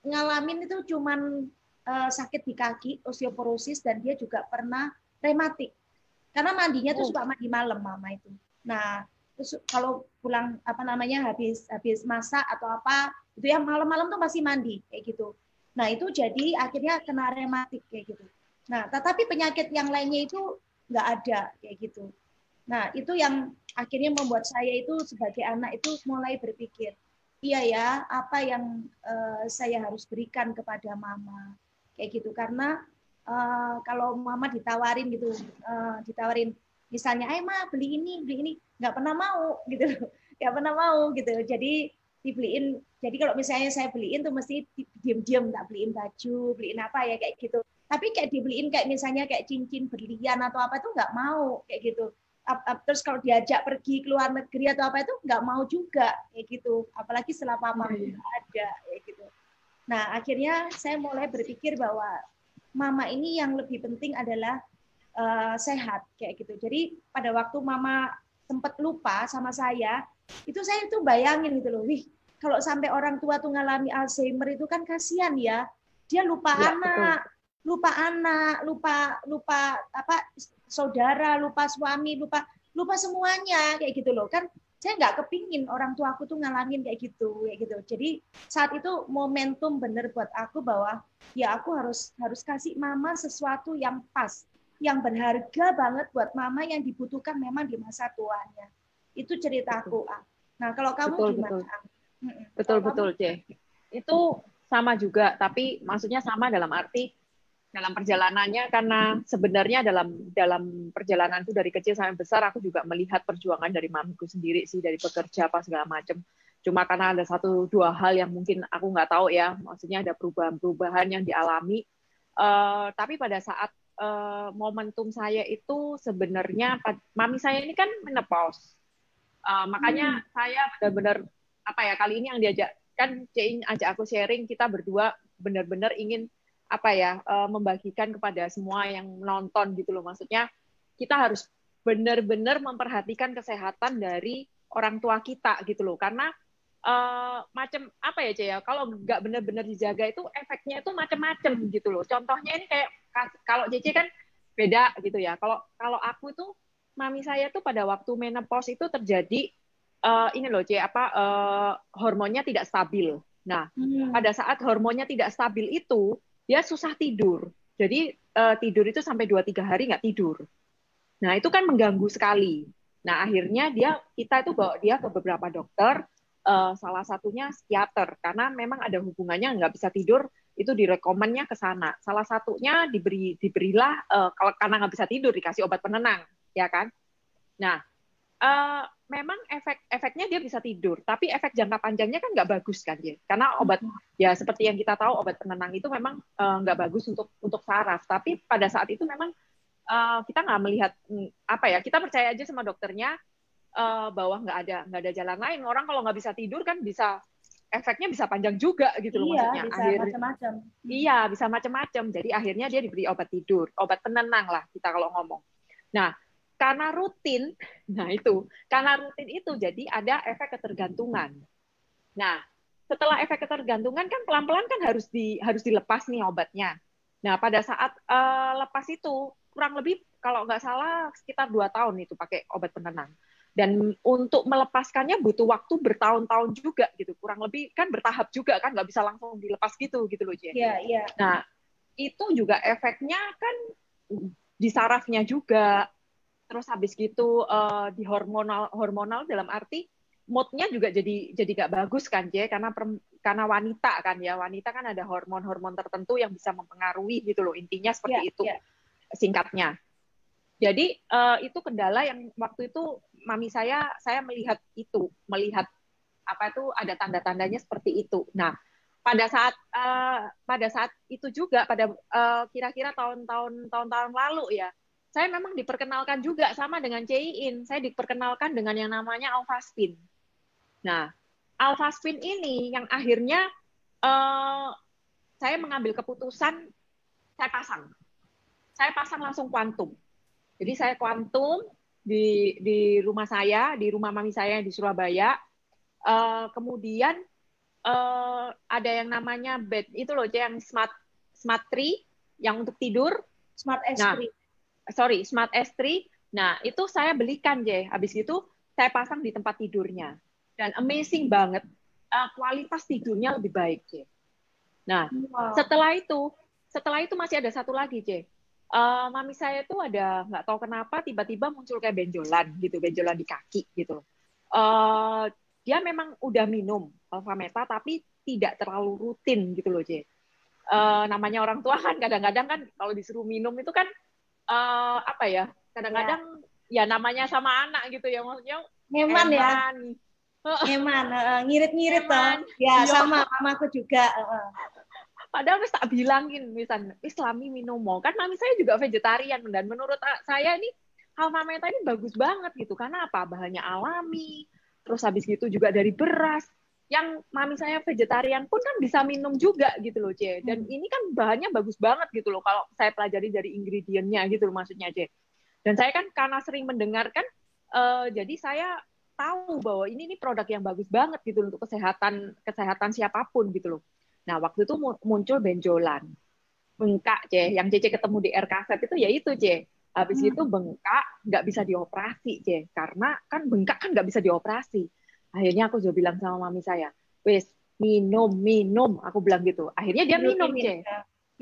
ngalamin itu cuman sakit di kaki, osteoporosis, dan dia juga pernah rematik. Karena mandinya tuh suka mandi malam mama itu. Nah, terus kalau pulang apa namanya habis masak atau apa itu ya malam-malam tuh masih mandi kayak gitu. Nah itu jadi akhirnya kena rematik kayak gitu. Nah tetapi penyakit yang lainnya itu nggak ada kayak gitu. Nah itu yang akhirnya membuat saya itu sebagai anak itu mulai berpikir, iya ya apa yang saya harus berikan kepada mama kayak gitu. Karena kalau mama ditawarin gitu, ditawarin misalnya, Ma beli ini, nggak pernah mau gitu, nggak pernah mau gitu. Jadi dibeliin. Jadi kalau misalnya saya beliin tuh mesti diam-diam, nggak beliin baju, beliin apa ya kayak gitu. Tapi kayak dibeliin kayak misalnya kayak cincin berlian atau apa itu nggak mau kayak gitu. Terus kalau diajak pergi ke luar negeri atau apa itu nggak mau juga kayak gitu. Apalagi setelah papa nggak ada kayak gitu. Nah akhirnya saya mulai berpikir bahwa mama ini yang lebih penting adalah sehat kayak gitu. Jadi pada waktu mama sempat lupa sama saya itu bayangin gitu loh. Wih, kalau sampai orang tua tuh ngalami Alzheimer itu kan kasihan ya. Dia lupa anak, lupa apa saudara, lupa suami, lupa semuanya kayak gitu loh. Kan saya nggak kepingin orang tua aku tuh ngalamin kayak gitu. Jadi saat itu momentum bener buat aku bahwa ya aku harus kasih mama sesuatu yang pas. yang berharga banget buat mama yang dibutuhkan memang di masa tuanya. Itu ceritaku. Nah, kalau kamu gimana? Betul, C. Itu sama juga, tapi maksudnya sama dalam arti dalam perjalanannya, karena sebenarnya dalam perjalanan itu dari kecil sampai besar aku juga melihat perjuangan dari mamiku sendiri sih, dari bekerja apa segala macam. Cuma karena ada satu dua hal yang mungkin aku nggak tahu ya, maksudnya ada perubahan-perubahan yang dialami. Tapi pada saat momentum saya itu sebenarnya mami saya ini kan menopause. Makanya saya benar-benar apa ya, kali ini yang diajak kan Cein ajak aku sharing, kita berdua benar-benar ingin apa ya, membagikan kepada semua yang nonton gitu loh. Maksudnya kita harus benar-benar memperhatikan kesehatan dari orang tua kita gitu loh, karena macam apa ya, Cek ya, kalau nggak benar-benar dijaga itu efeknya itu macam-macam gitu loh. Contohnya ini kayak kalau Cece kan beda gitu ya. Kalau aku itu mami saya tuh pada waktu menopause itu terjadi ini loh, Cek, hormonnya tidak stabil. Nah, pada saat hormonnya tidak stabil itu dia susah tidur. Jadi tidur itu sampai 2-3 hari nggak tidur. Nah, itu kan mengganggu sekali. Nah, akhirnya kita itu bawa dia ke beberapa dokter, salah satunya psikiater, karena memang ada hubungannya nggak bisa tidur, itu direkomennya ke sana. Salah satunya diberilah kalau karena nggak bisa tidur dikasih obat penenang, ya kan? Nah, memang efeknya dia bisa tidur, tapi efek jangka panjangnya kan nggak bagus kan ya, karena obat ya seperti yang kita tahu, obat penenang itu memang nggak bagus untuk saraf. Tapi pada saat itu memang kita nggak melihat apa ya, kita percaya aja sama dokternya bahwa nggak ada jalan lain. Orang kalau nggak bisa tidur kan efeknya bisa panjang juga gitu loh, maksudnya. Bisa macam-macam. Iya, bisa macam-macam. Jadi akhirnya dia diberi obat tidur, obat penenang lah kita kalau ngomong. Nah, karena rutin itu jadi ada efek ketergantungan. Nah, setelah efek ketergantungan kan pelan-pelan kan harus dilepas nih obatnya. Nah, pada saat lepas itu kurang lebih kalau nggak salah sekitar 2 tahun itu pakai obat penenang. Dan untuk melepaskannya butuh waktu bertahun-tahun juga gitu, kurang lebih kan bertahap juga kan, nggak bisa langsung dilepas gitu loh, Jen. Iya. Nah, itu juga efeknya kan di sarafnya juga. Terus habis gitu di hormonal dalam arti moodnya juga jadi nggak bagus kan, J, karena wanita kan ya, wanita kan ada hormon-hormon tertentu yang bisa mempengaruhi gitu loh, intinya seperti itu singkatnya. Jadi itu kendala yang waktu itu mami saya melihat apa itu ada tanda-tandanya seperti itu. Nah, pada saat itu juga pada kira-kira tahun-tahun lalu ya, saya memang diperkenalkan juga sama dengan Cein. Saya diperkenalkan dengan yang namanya Alfaspin. Nah, Alfaspin ini yang akhirnya saya mengambil keputusan saya pasang langsung kuantum. Jadi saya kuantum di rumah saya, di rumah mami saya di Surabaya. Kemudian ada yang namanya bed itu loh, yang smart tree yang untuk tidur. Smart S3. Smart S3. Nah, itu saya belikan, J. Habis itu saya pasang di tempat tidurnya. Dan amazing banget, kualitas tidurnya lebih baik, J. Nah, setelah itu masih ada satu lagi, J. Mami saya tuh ada nggak tahu kenapa tiba-tiba muncul kayak benjolan di kaki gitu. Dia memang udah minum Alfameta tapi tidak terlalu rutin gitu loh, J. Namanya orang tua kan kadang-kadang kan kalau disuruh minum itu kan apa ya, kadang-kadang ya namanya sama anak gitu ya, maksudnya ngeman ya, ngeman, ngirit-ngirit toh ya, sama mamaku juga. Padahal wis tak bilangin misalnya Islami minum, kan mami saya juga vegetarian, dan menurut saya ini Alfameta ini bagus banget gitu, karena apa, bahannya alami, terus habis gitu juga dari beras. Yang mami saya vegetarian pun kan bisa minum juga gitu loh, C. Dan ini kan bahannya bagus banget gitu loh kalau saya pelajari dari ingredientnya gitu loh, maksudnya, C. Dan saya kan karena sering mendengarkan, jadi saya tahu bahwa ini produk yang bagus banget gitu untuk kesehatan siapapun gitu loh. Nah, waktu itu muncul benjolan, bengkak, C. Yang Cece ketemu di RKZ itu ya itu, C. Habis itu bengkak, nggak bisa dioperasi, C. Karena kan bengkak kan nggak bisa dioperasi. Akhirnya aku juga bilang sama mami saya, wes minum, aku bilang gitu. Akhirnya dia minum, C.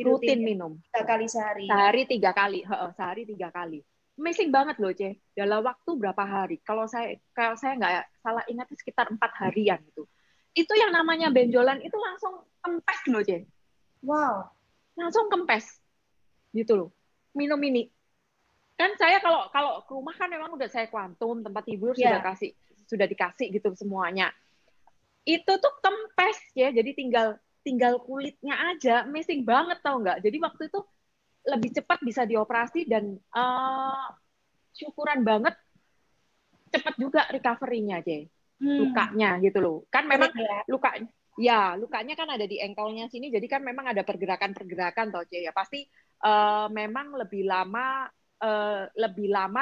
rutin minum. 3 kali sehari. Sehari 3 kali, sehari 3 kali. Amazing banget loh, Ce. Dalam waktu berapa hari? Kalau saya nggak salah ingat sekitar 4 harian gitu. Itu yang namanya benjolan itu langsung kempes loh, Ce. Wow. Langsung kempes. Gitu loh. Minum ini. Kan saya kalau ke rumah kan memang udah saya kuantum, tempat tidur sudah dikasih gitu semuanya. Itu tuh kempes ya, jadi tinggal kulitnya aja, amazing banget tau nggak? Jadi waktu itu lebih cepat bisa dioperasi dan syukuran banget cepat juga recovery-nya aja, lukanya gitu loh. Kan memang lukanya kan ada di engkelnya sini, jadi kan memang ada pergerakan-pergerakan tau ya. Pasti memang lebih lama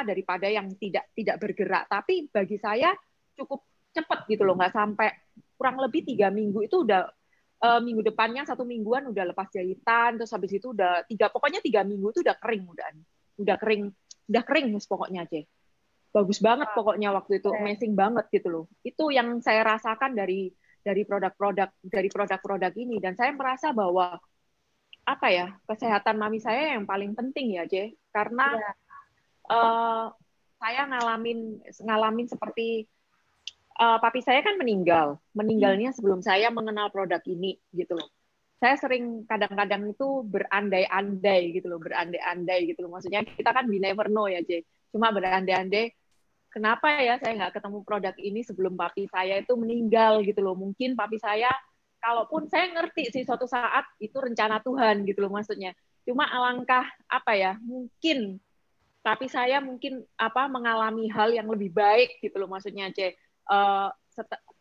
daripada yang tidak bergerak. Tapi bagi saya cukup cepat gitu loh, nggak sampai kurang lebih 3 minggu itu udah minggu depannya 1 mingguan udah lepas jahitan, terus habis itu pokoknya 3 minggu itu udah kering udah kering pokoknya aja. Bagus banget pokoknya waktu itu, amazing banget gitu loh. Itu yang saya rasakan dari produk-produk ini, dan saya merasa bahwa apa ya, kesehatan mami saya yang paling penting ya, Je, karena saya ngalamin seperti papi saya kan meninggalnya sebelum saya mengenal produk ini gitu loh. Saya sering kadang-kadang itu berandai-andai gitu loh. Maksudnya kita kan we never know ya, Jay. Cuma berandai-andai, kenapa ya saya nggak ketemu produk ini sebelum papi saya itu meninggal gitu loh. Mungkin papi saya, kalaupun saya ngerti sih suatu saat itu rencana Tuhan gitu loh maksudnya. Cuma alangkah apa ya, mungkin papi saya mengalami hal yang lebih baik gitu loh maksudnya, Jay.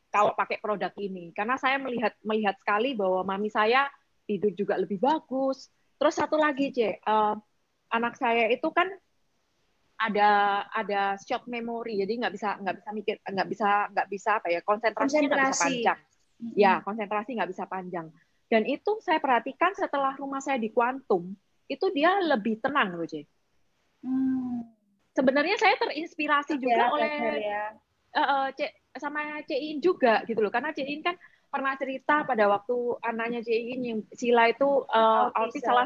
Kalau pakai produk ini, karena saya melihat sekali bahwa mami saya tidur juga lebih bagus. Terus satu lagi, anak saya itu kan ada short memory, jadi nggak bisa apa ya, konsentrasinya nggak bisa panjang. Ya, konsentrasi nggak bisa panjang. Dan itu saya perhatikan setelah rumah saya di Kuantum, itu dia lebih tenang loh, C. Sebenarnya saya terinspirasi juga oleh sama Cein juga gitu loh, karena Cein kan pernah cerita pada waktu anaknya Cein yang Sila itu autis, salah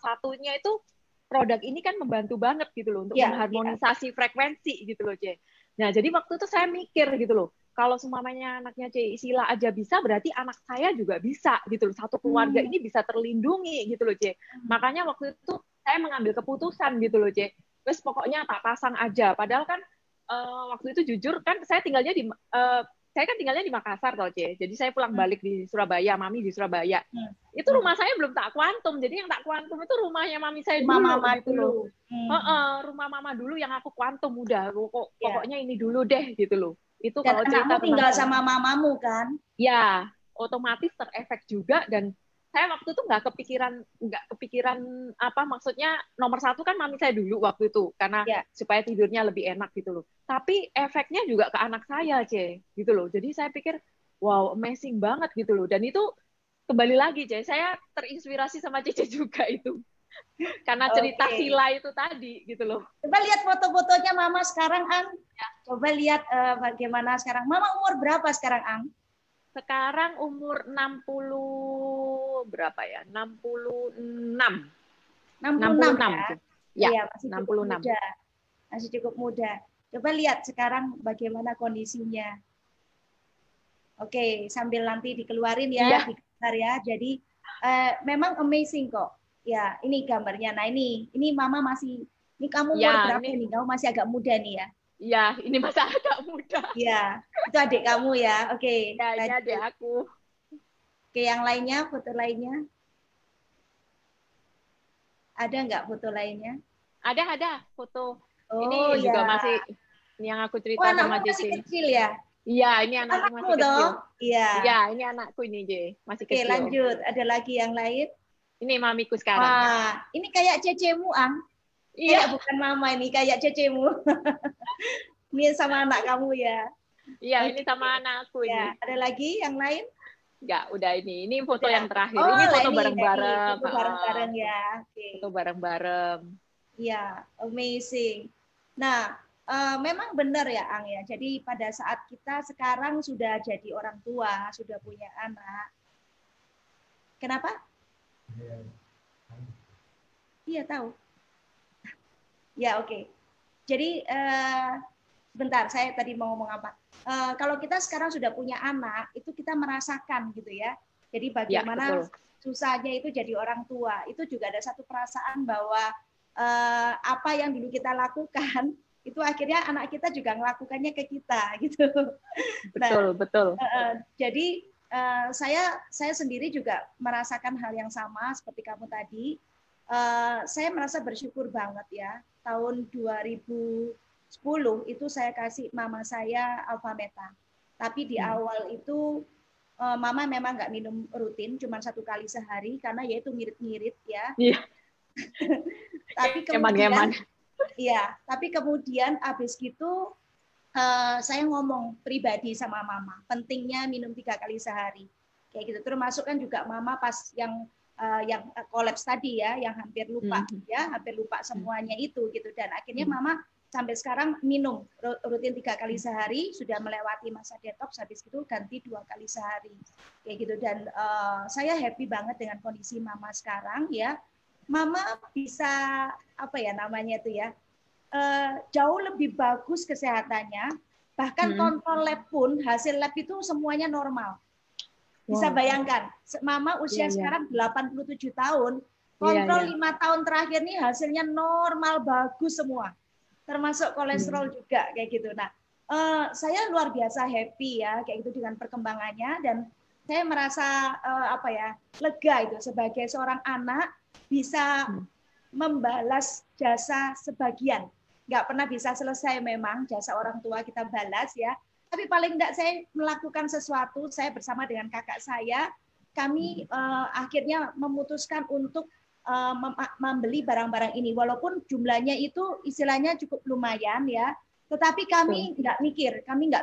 satunya itu produk ini kan membantu banget gitu loh untuk mengharmonisasi frekuensi gitu loh, Ce. Nah, jadi waktu itu saya mikir gitu loh, kalau semuanya anaknya Sila aja bisa, berarti anak saya juga bisa gitu loh. Satu keluarga ini bisa terlindungi gitu loh, Ce. Makanya waktu itu saya mengambil keputusan gitu loh, Ce. Terus pokoknya tak pasang aja. Padahal kan waktu itu jujur kan saya tinggalnya di Makassar toh, Ce. Jadi saya pulang balik di Surabaya, mami di Surabaya. Itu rumah saya belum tak kuantum. Jadi yang tak kuantum itu rumahnya mami saya dulu gitu loh. Rumah mama dulu yang aku kuantum udah. Pokoknya ini dulu deh gitu loh. Itu dan kalau cerita tinggal sama mamamu kan? Ya, otomatis terefek juga. Dan saya waktu itu nggak kepikiran apa maksudnya, nomor satu kan mami saya dulu waktu itu karena supaya tidurnya lebih enak gitu loh. Tapi efeknya juga ke anak saya, Ce, gitu loh. Jadi saya pikir wow, amazing banget gitu loh. Dan itu kembali lagi, Ce, saya terinspirasi sama Cece juga itu. Karena cerita Sila itu tadi gitu loh. Coba lihat foto-fotonya mama sekarang, Ang. Coba lihat bagaimana sekarang. Mama umur berapa sekarang, Ang? Sekarang umur 60 berapa ya? 66. 66 ya? Ya, masih 66. Cukup muda. Masih cukup muda. Coba lihat sekarang bagaimana kondisinya. Oke, sambil nanti dikeluarin ya, digambar ya. Jadi memang amazing kok. Ya, ini gambarnya. Nah, ini mama masih, ini kamu umur berapa nih? Kamu masih agak muda nih ya? Iya, ini masih agak muda. Iya, itu adik kamu ya. Oke. Ya, ini adik aku. Oke, yang lainnya, foto lainnya. Ada nggak foto lainnya? Ada foto. Ini juga masih ini yang aku cerita sama Jesse. Masih kecil ya? Iya, ini anakku masih kecil. Iya. Iya, ini anakku ini, Je. Masih kecil. Oke, lanjut. Ada lagi yang lain? Ini mamiku sekarang. Wah, ini kayak cecemu, Ang. Iya, bukan mama ini, kayak cecemu. Ini sama anak kamu ya? Iya, ini sama anakku ini. Ya, ada lagi yang lain? Enggak, udah ini. Ini foto yang terakhir. Ini foto bareng-bareng. Foto bareng-bareng ya. Foto bareng-bareng. Iya, amazing. Nah, memang benar ya, Ang ya. Jadi pada saat kita sekarang sudah jadi orang tua, sudah punya anak. Kenapa? Iya tahu. Ya oke. Jadi sebentar, saya tadi mau ngomong apa? Kalau kita sekarang sudah punya anak, itu kita merasakan gitu ya. Jadi Ya, bagaimana betul. susahnya itu jadi orang tua. Itu juga ada satu perasaan bahwa apa yang dulu kita lakukan itu akhirnya anak kita juga melakukannya ke kita gitu. Nah, Betul, betul. jadi saya sendiri juga merasakan hal yang sama seperti kamu tadi. Saya merasa bersyukur banget ya. Tahun 2010 itu saya kasih mama saya alfa beta. Tapi di awal itu mama memang nggak minum rutin, cuma 1 kali sehari karena ya itu ngirit-ngirit ya. Iya. Tapi kemudian, ya, tapi kemudian abis gitu saya ngomong pribadi sama mama, pentingnya minum 3 kali sehari, kayak gitu. Termasuk kan juga mama pas yang kolaps tadi ya, yang hampir lupa ya, hampir lupa semuanya itu gitu. Dan akhirnya mama sampai sekarang minum rutin 3 kali sehari, sudah melewati masa detox, habis itu ganti 2 kali sehari, kayak gitu. Dan saya happy banget dengan kondisi mama sekarang ya. Mama bisa apa ya namanya itu ya, jauh lebih bagus kesehatannya, bahkan kontrol lab pun, hasil lab itu semuanya normal. Bisa bayangkan, mama usia sekarang 87 tahun, kontrol 5 tahun terakhir nih hasilnya normal, bagus semua. Termasuk kolesterol juga, kayak gitu. Nah, saya luar biasa happy ya, kayak gitu dengan perkembangannya, dan saya merasa apa ya, lega itu sebagai seorang anak bisa membalas jasa sebagian. Nggak pernah bisa selesai memang jasa orang tua kita balas ya. Tapi paling enggak saya melakukan sesuatu, saya bersama dengan kakak saya, kami akhirnya memutuskan untuk membeli barang-barang ini. Walaupun jumlahnya itu istilahnya cukup lumayan ya, tetapi kami nggak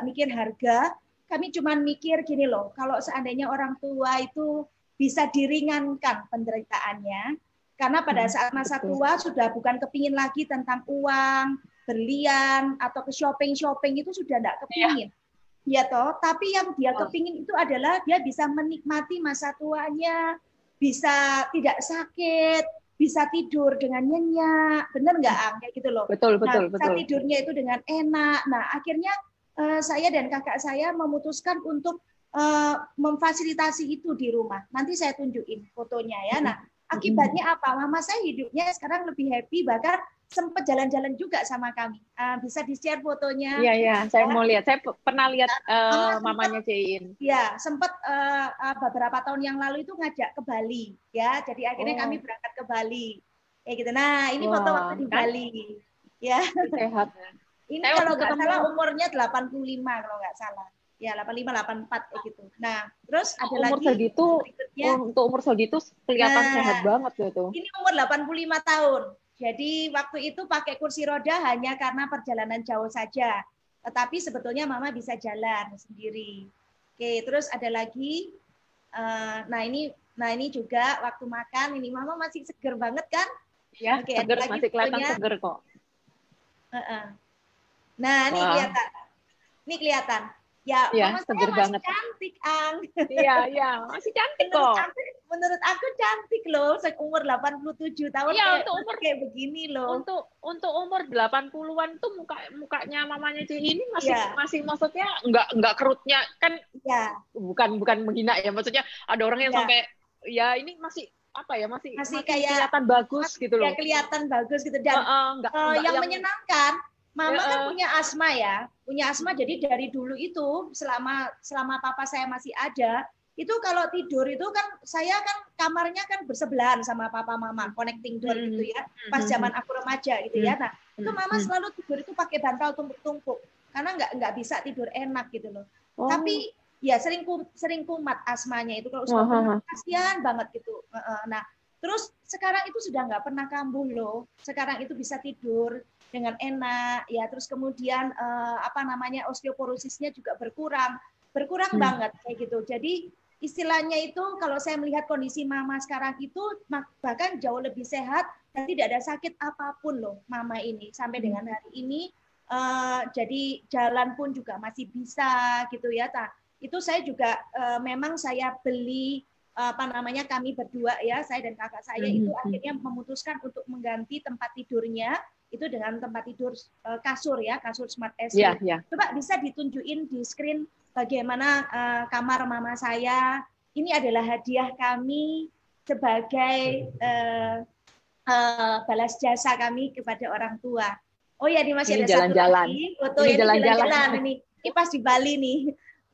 mikir harga, kami cuma mikir gini loh, kalau seandainya orang tua itu bisa diringankan penderitaannya, karena pada saat masa tua sudah bukan kepingin lagi tentang uang, berlian, atau ke shopping itu sudah tidak kepingin. Ya toh, tapi yang dia kepingin itu adalah dia bisa menikmati masa tuanya, bisa tidak sakit, bisa tidur dengan nyenyak, bener nggak Ang? Kayak gitu loh. Betul, nah, betul, bisa betul. tidurnya itu dengan enak. Nah, akhirnya saya dan kakak saya memutuskan untuk memfasilitasi itu di rumah. Nanti saya tunjukin fotonya ya. Nah, akibatnya apa? Mama saya hidupnya sekarang lebih happy, bahkan sempat jalan-jalan juga sama kami. Bisa di-share fotonya. Iya, iya, saya mau lihat. Saya pernah lihat mamanya Sempet, Cein. ya, sempat beberapa tahun yang lalu itu ngajak ke Bali, ya. Jadi akhirnya kami berangkat ke Bali. Kayak gitu. Nah, ini foto waktu di Bali. Ya. Sehat. Ini kalau nggak salah umurnya 85 kalau nggak salah. Ya, 85, 84 kayak gitu. Nah, terus ada umur lagi segitu, untuk umur segitu kelihatan sehat banget gitu. Ini umur 85 tahun. Jadi waktu itu pakai kursi roda hanya karena perjalanan jauh saja. Tetapi sebetulnya mama bisa jalan sendiri. Oke, terus ada lagi. Nah ini juga waktu makan, ini mama masih seger banget kan? Ya, Oke, seger, masih kelihatan seger kok. Nah, ini kelihatan. Ini kelihatan. Ya, mama saya masih banget. Cantik, Ang. Iya, iya, masih cantik kok. Menurut aku cantik loh, umur 87 tahun iya, untuk umur kayak begini loh. Untuk umur 80-an tuh mukanya mamanya Ci ini masih maksudnya enggak kerutnya kan, bukan menghina ya, maksudnya ada orang yang sampai ya ini masih apa ya, masih kayak kelihatan bagus gitu loh. Ya, kelihatan bagus gitu, dan yang menyenangkan, mama kan punya asma ya, jadi dari dulu itu selama papa saya masih ada, itu kalau tidur itu kan saya kan kamarnya kan bersebelahan sama papa mama, connecting door gitu ya, pas zaman aku remaja gitu ya. Nah, itu mama selalu tidur itu pakai bantal tumpuk-tumpuk karena nggak bisa tidur enak gitu loh. Tapi ya sering kumat asmanya itu kalau sudah kasihan banget gitu. Nah, terus sekarang itu sudah nggak pernah kambuh loh. Sekarang itu bisa tidur dengan enak ya. Terus kemudian osteoporosisnya juga berkurang banget kayak gitu. Jadi istilahnya itu kalau saya melihat kondisi mama sekarang itu bahkan jauh lebih sehat dan tidak ada sakit apapun loh mama ini sampai dengan hari ini. Jadi jalan pun juga masih bisa gitu ya. Nah, itu saya juga memang saya beli apa namanya, kami berdua ya, saya dan kakak saya itu akhirnya memutuskan untuk mengganti tempat tidurnya itu dengan tempat tidur kasur ya, kasur Smart SW. Coba bisa ditunjukin di screen bagaimana kamar mama saya. Ini adalah hadiah kami sebagai balas jasa kami kepada orang tua. Oh ya, ini masih ini ada jalan-jalan. Satu lagi foto ini jalan-jalan ini pas di Bali nih.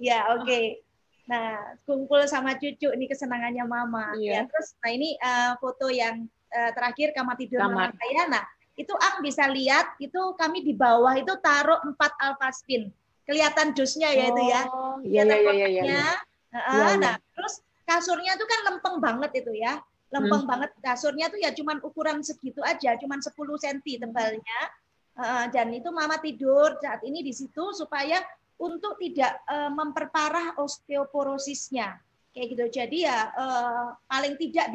Ya, oke. Nah, kumpul sama cucu ini kesenangannya mama. Ya, terus nah ini foto yang terakhir kamar tidur mama saya. Nah, itu bisa lihat itu kami di bawah itu taruh 4 Alphaspin. Kelihatan dusnya ya itu ya. Kelihatan kotaknya. Nah, terus kasurnya itu kan lempeng banget itu ya. Lempeng banget kasurnya tuh ya cuman ukuran segitu aja, cuman 10 cm tebalnya. Dan itu mama tidur saat ini di situ supaya untuk tidak memperparah osteoporosisnya kayak gitu. Jadi ya paling tidak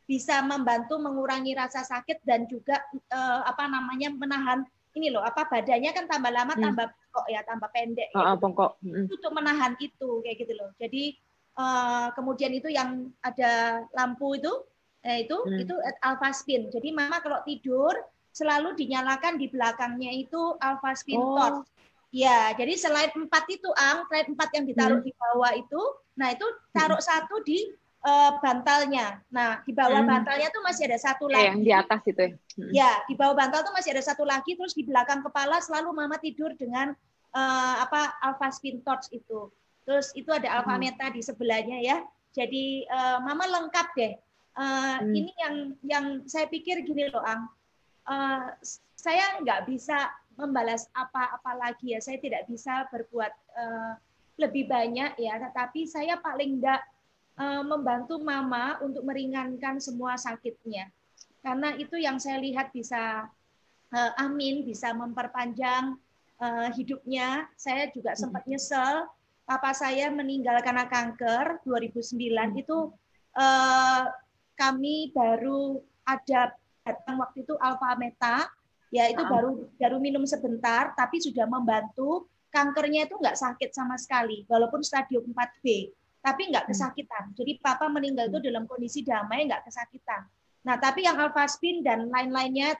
bisa membantu mengurangi rasa sakit dan juga apa namanya menahan ini loh, apa badannya kan tambah lama tambah bongkok ya, tambah pendek gitu. Bongkok. Untuk menahan itu kayak gitu loh. Jadi kemudian itu yang ada lampu itu Alphaspin. Jadi mama kalau tidur selalu dinyalakan di belakangnya itu Alphaspin torch. Ya, jadi selain 4 itu, selain 4 yang ditaruh di bawah itu, nah itu taruh 1 di bantalnya. Nah, di bawah bantalnya tuh masih ada 1 lagi. Yang di atas itu. Ya, di bawah bantal tuh masih ada 1 lagi, terus di belakang kepala selalu mama tidur dengan Alphaspin torch itu. Terus itu ada Alpha Meta di sebelahnya ya. Jadi mama lengkap deh. Ini yang saya pikir gini loh, saya nggak bisa membalas apa-apa lagi ya, saya tidak bisa berbuat lebih banyak ya, tetapi saya paling enggak membantu mama untuk meringankan semua sakitnya, karena itu yang saya lihat bisa bisa memperpanjang hidupnya. Saya juga sempat nyesel, papa saya meninggal karena kanker 2009 itu kami baru ada datang waktu itu Alpha Meta. Ya itu baru minum sebentar, tapi sudah membantu. Kankernya itu nggak sakit sama sekali, walaupun stadium 4B, tapi nggak kesakitan. Jadi papa meninggal itu dalam kondisi damai, nggak kesakitan. Nah, tapi yang Alphaspin dan lain-lainnya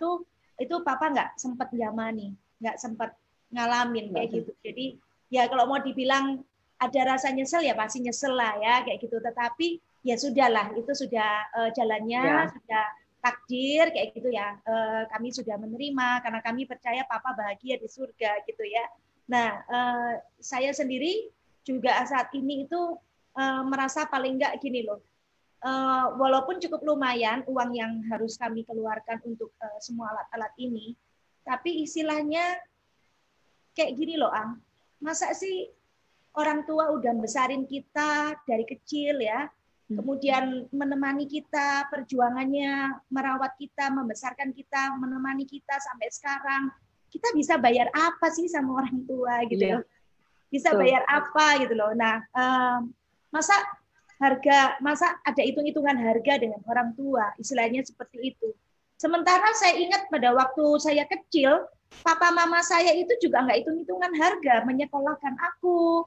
itu papa nggak sempat nyamani, nggak sempat ngalamin kayak gitu. Jadi ya kalau mau dibilang ada rasa nyesel ya pasti nyesel lah ya kayak gitu. Tetapi ya sudahlah, itu sudah jalannya, sudah takdir kayak gitu ya, kami sudah menerima karena kami percaya papa bahagia di surga gitu ya. Nah, saya sendiri juga saat ini itu merasa paling enggak gini loh, walaupun cukup lumayan uang yang harus kami keluarkan untuk semua alat-alat ini, tapi istilahnya kayak gini loh, masa sih orang tua udah besarin kita dari kecil ya, kemudian menemani kita, perjuangannya merawat kita, membesarkan kita, menemani kita sampai sekarang. Kita bisa bayar apa sih sama orang tua gitu loh? Bisa bayar apa gitu loh? Nah, masa ada hitung-hitungan harga dengan orang tua, istilahnya seperti itu. Sementara saya ingat pada waktu saya kecil, papa mama saya itu juga nggak hitung-hitungan harga, menyekolahkan aku,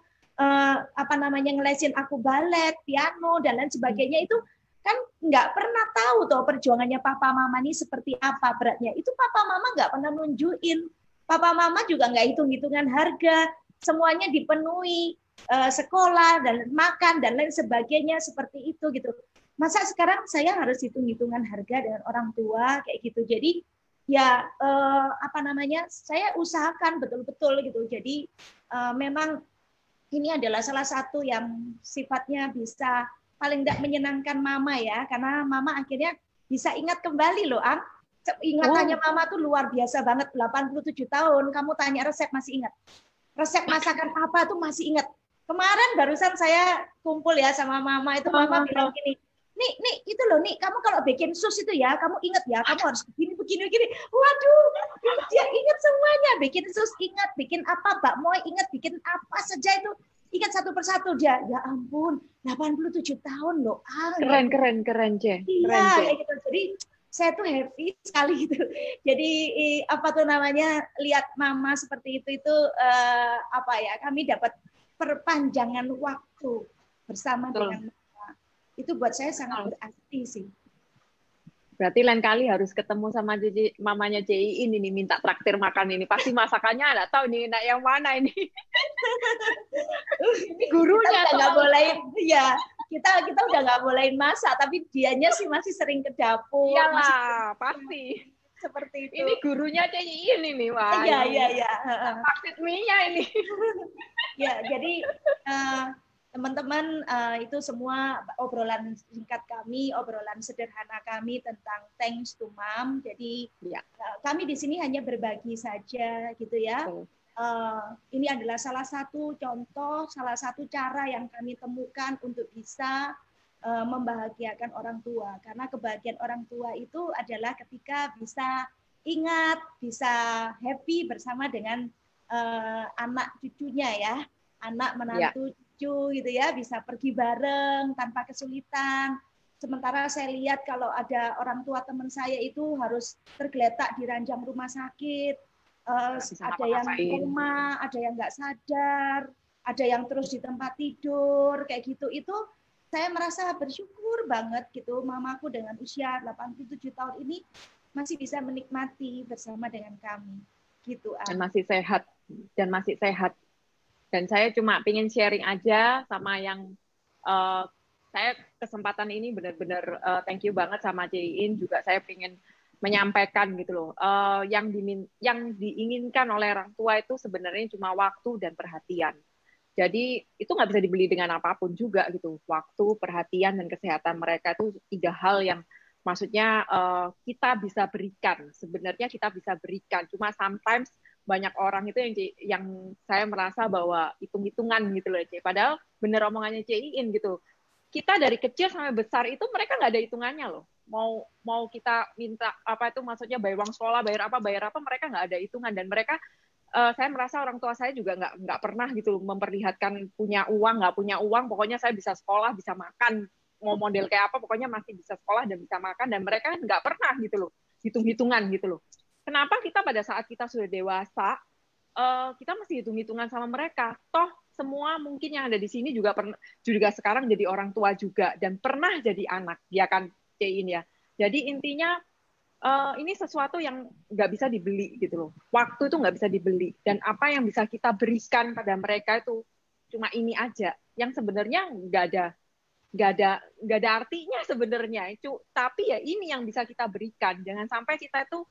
ngelesin aku balet, piano dan lain sebagainya. Itu kan nggak pernah tahu tuh perjuangannya papa mama ini seperti apa beratnya. Itu papa mama nggak pernah nunjukin. Papa mama juga nggak hitung-hitungan harga. Semuanya dipenuhi, sekolah dan makan dan lain sebagainya seperti itu gitu. Masa sekarang saya harus hitung-hitungan harga dengan orang tua kayak gitu. Jadi ya saya usahakan betul-betul gitu. Jadi memang ini adalah salah satu yang sifatnya bisa paling tidak menyenangkan mama ya, karena mama akhirnya bisa ingat kembali loh, ingatannya mama tuh luar biasa banget, 87 tahun, kamu tanya resep masih ingat. Resep masakan apa tuh masih ingat. Kemarin barusan saya kumpul ya sama mama, itu mama bilang gini, nih itu loh, nih kamu kalau bikin sus itu ya, kamu ingat ya, kamu harus begini. Waduh, dia ingat semuanya, bikin sus ingat, bikin apa, bakmoy ingat, bikin apa saja itu ingat satu persatu dia. Ya ampun, 87 tahun loh. Keren, Ce. Iya, kayak gitu. Jadi saya tuh happy sekali gitu. Jadi lihat mama seperti itu kami dapat perpanjangan waktu bersama dengan mama. Itu buat saya sangat berarti sih. Berarti lain kali harus ketemu sama mamanya Ciin ini minta traktir makan ini. Pasti masakannya nggak tahu nih nak yang mana ini. Ini gurunya kita nggak bolehin, ya kita udah nggak bolehin masak, tapi dianya sih masih sering ke dapur. Iyalah, pasti. Seperti itu. Ini gurunya Ciin ini, wah. Iya. Traktir mie-nya ini. Ya, jadi teman-teman, itu semua obrolan singkat kami, obrolan sederhana kami tentang Thanks to Mom. Jadi kami di sini hanya berbagi saja gitu ya. Ini adalah salah satu contoh, salah satu cara yang kami temukan untuk bisa membahagiakan orang tua. Karena kebahagiaan orang tua itu adalah ketika bisa ingat, bisa happy bersama dengan anak cucunya ya, anak menantu cucu gitu ya, bisa pergi bareng tanpa kesulitan. Sementara saya lihat kalau ada orang tua teman saya itu harus tergeletak di ranjang rumah sakit, ada yang koma, ada yang nggak sadar, ada yang terus di tempat tidur kayak gitu. Itu saya merasa bersyukur banget gitu, mamaku dengan usia 87 tahun ini masih bisa menikmati bersama dengan kami gitu. Dan masih sehat. Dan saya cuma pengen sharing aja sama yang saya kesempatan ini benar-benar thank you banget sama Ciin, juga saya pengen menyampaikan gitu loh. Yang diinginkan oleh orang tua itu sebenarnya cuma waktu dan perhatian. Jadi itu nggak bisa dibeli dengan apapun juga gitu. Waktu, perhatian, dan kesehatan mereka itu 3 hal yang maksudnya kita bisa berikan. Sebenarnya kita bisa berikan. Cuma sometimes banyak orang itu yang saya merasa bahwa hitung-hitungan gitu loh, padahal bener omongannya Ciin gitu, kita dari kecil sampai besar itu mereka nggak ada hitungannya loh, mau kita minta apa itu maksudnya bayar uang sekolah, bayar apa mereka nggak ada hitungan. Dan mereka saya merasa orang tua saya juga nggak pernah gitu loh, memperlihatkan punya uang nggak punya uang, pokoknya saya bisa sekolah, bisa makan, mau model kayak apa pokoknya masih bisa sekolah dan bisa makan. Dan mereka nggak pernah gitu loh hitung-hitungan gitu loh. Kenapa kita pada saat kita sudah dewasa, kita masih hitung-hitungan sama mereka? Toh semua mungkin yang ada di sini juga sekarang jadi orang tua juga dan pernah jadi anak, ya kan Ciin ya. Jadi intinya ini sesuatu yang nggak bisa dibeli gitu loh. Waktu itu nggak bisa dibeli. Dan apa yang bisa kita berikan pada mereka itu cuma ini aja. Yang sebenarnya nggak ada artinya sebenarnya. Tapi ya ini yang bisa kita berikan. Jangan sampai kita itu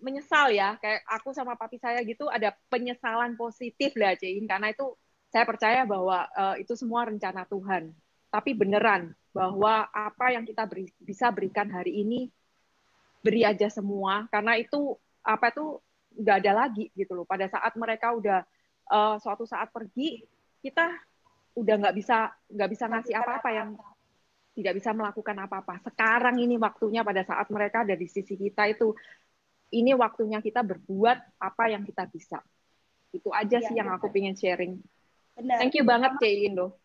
menyesal ya, kayak aku sama papi saya gitu, ada penyesalan positif lah Ciin, karena itu saya percaya bahwa itu semua rencana Tuhan. Tapi beneran bahwa apa yang kita bisa berikan hari ini, beri aja semua, karena itu apa itu nggak ada lagi gitu loh. Pada saat mereka udah suatu saat pergi, kita udah nggak bisa ngasih apa-apa, yang tidak bisa melakukan apa-apa. Sekarang ini waktunya, pada saat mereka ada di sisi kita itu, ini waktunya kita berbuat apa yang kita bisa. Itu aja sih yang aku pengen sharing. Benar. Thank you banget Ciin loh.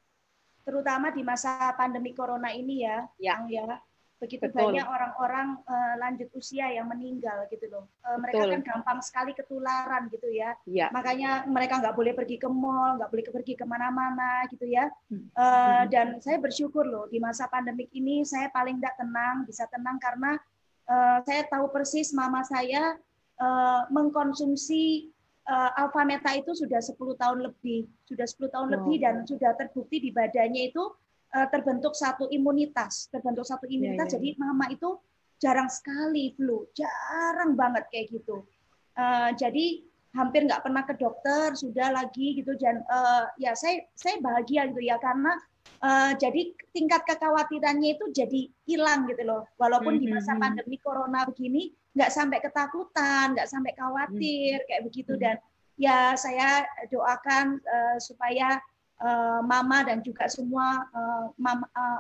Terutama di masa pandemi corona ini ya, yang ya begitu banyak orang-orang lanjut usia yang meninggal gitu loh. Mereka kan gampang sekali ketularan gitu ya. Makanya mereka nggak boleh pergi ke mall, nggak boleh pergi kemana-mana gitu ya. Dan saya bersyukur loh di masa pandemik ini saya paling nggak tenang, bisa tenang karena saya tahu persis mama saya mengkonsumsi Alfameta itu sudah 10 tahun lebih, lebih dan sudah terbukti di badannya itu terbentuk satu imunitas. Jadi mama itu jarang sekali flu, jarang banget kayak gitu. Jadi hampir nggak pernah ke dokter, sudah lagi gitu. Dan ya saya bahagia gitu ya, karena jadi tingkat kekhawatirannya itu jadi hilang gitu loh. Walaupun di masa pandemi corona begini nggak sampai ketakutan, nggak sampai khawatir kayak begitu. Dan ya saya doakan supaya mama dan juga semua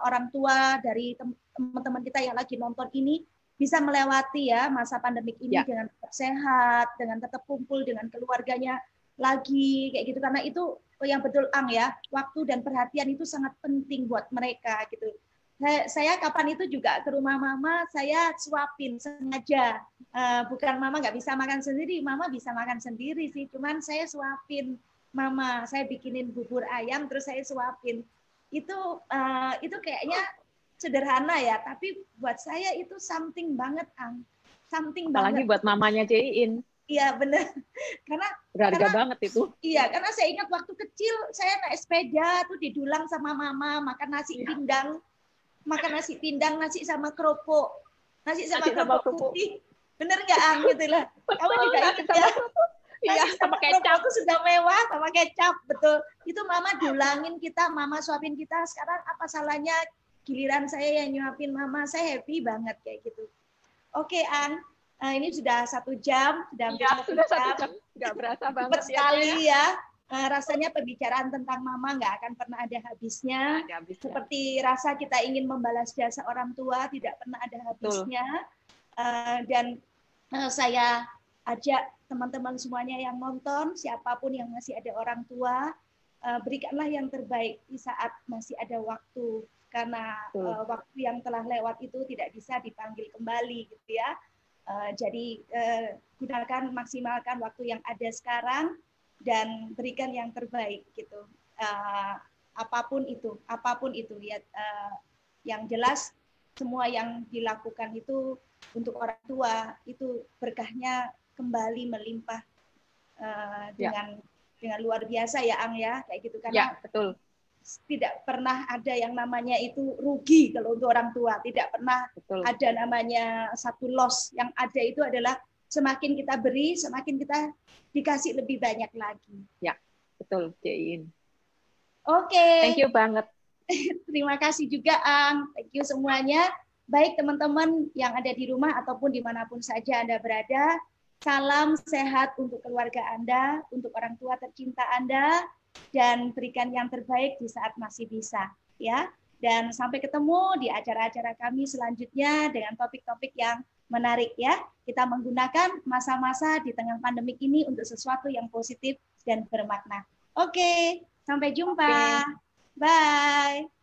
orang tua dari teman-teman kita yang lagi nonton ini bisa melewati ya masa pandemik ini dengan tetap sehat, dengan tetap kumpul dengan keluarganya lagi kayak gitu, karena itu yang betul ya, waktu dan perhatian itu sangat penting buat mereka gitu. Saya kapan itu juga ke rumah mama, saya suapin sengaja, bukan mama nggak bisa makan sendiri, mama bisa makan sendiri sih, cuman saya suapin mama, saya bikinin bubur ayam terus saya suapin. itu kayaknya sederhana ya, tapi buat saya itu something banget, something apalagi banget. Buat mamanya Cein. Iya benar, Berharga banget itu. Iya, karena saya ingat waktu kecil saya naik sepeda tuh didulang sama mama, makan nasi pindang, nasi sama kerupuk, nasi sama kerupuk putih. Bener nggak, Ang? Gitu lah. Kamu juga ingat ya? Iya, sama kecap. Itu sudah mewah, sama kecap, betul. Itu mama dulangin kita, mama suapin kita. Sekarang apa salahnya giliran saya yang nyuapin mama, saya happy banget kayak gitu. Oke, Ang. Ini sudah 1 jam, sudah 1 jam. Nggak berasa banget sekali ya. Rasanya pembicaraan tentang mama nggak akan pernah ada habisnya. Seperti rasa kita ingin membalas jasa orang tua, tidak pernah ada habisnya. Dan saya ajak teman-teman semuanya yang nonton, siapapun yang masih ada orang tua, berikanlah yang terbaik di saat masih ada waktu. Karena waktu yang telah lewat itu tidak bisa dipanggil kembali, gitu ya. Jadi gunakan, maksimalkan waktu yang ada sekarang dan berikan yang terbaik gitu. Apapun itu ya. Yang jelas semua yang dilakukan itu untuk orang tua itu berkahnya kembali melimpah dengan luar biasa ya, Ang ya, kayak gitu, karena betul. Tidak pernah ada yang namanya itu rugi kalau untuk orang tua, tidak pernah ada namanya satu loss. Yang ada itu adalah semakin kita beri, semakin kita dikasih lebih banyak lagi. Ya, betul, Cein. Oke. Thank you banget. Terima kasih juga, Ang. Thank you semuanya. Baik teman-teman yang ada di rumah ataupun dimanapun saja Anda berada, salam sehat untuk keluarga Anda, untuk orang tua tercinta Anda, dan berikan yang terbaik di saat masih bisa, ya. Dan sampai ketemu di acara-acara kami selanjutnya dengan topik-topik yang menarik, ya. Kita menggunakan masa-masa di tengah pandemik ini untuk sesuatu yang positif dan bermakna. Oke, sampai jumpa. Bye.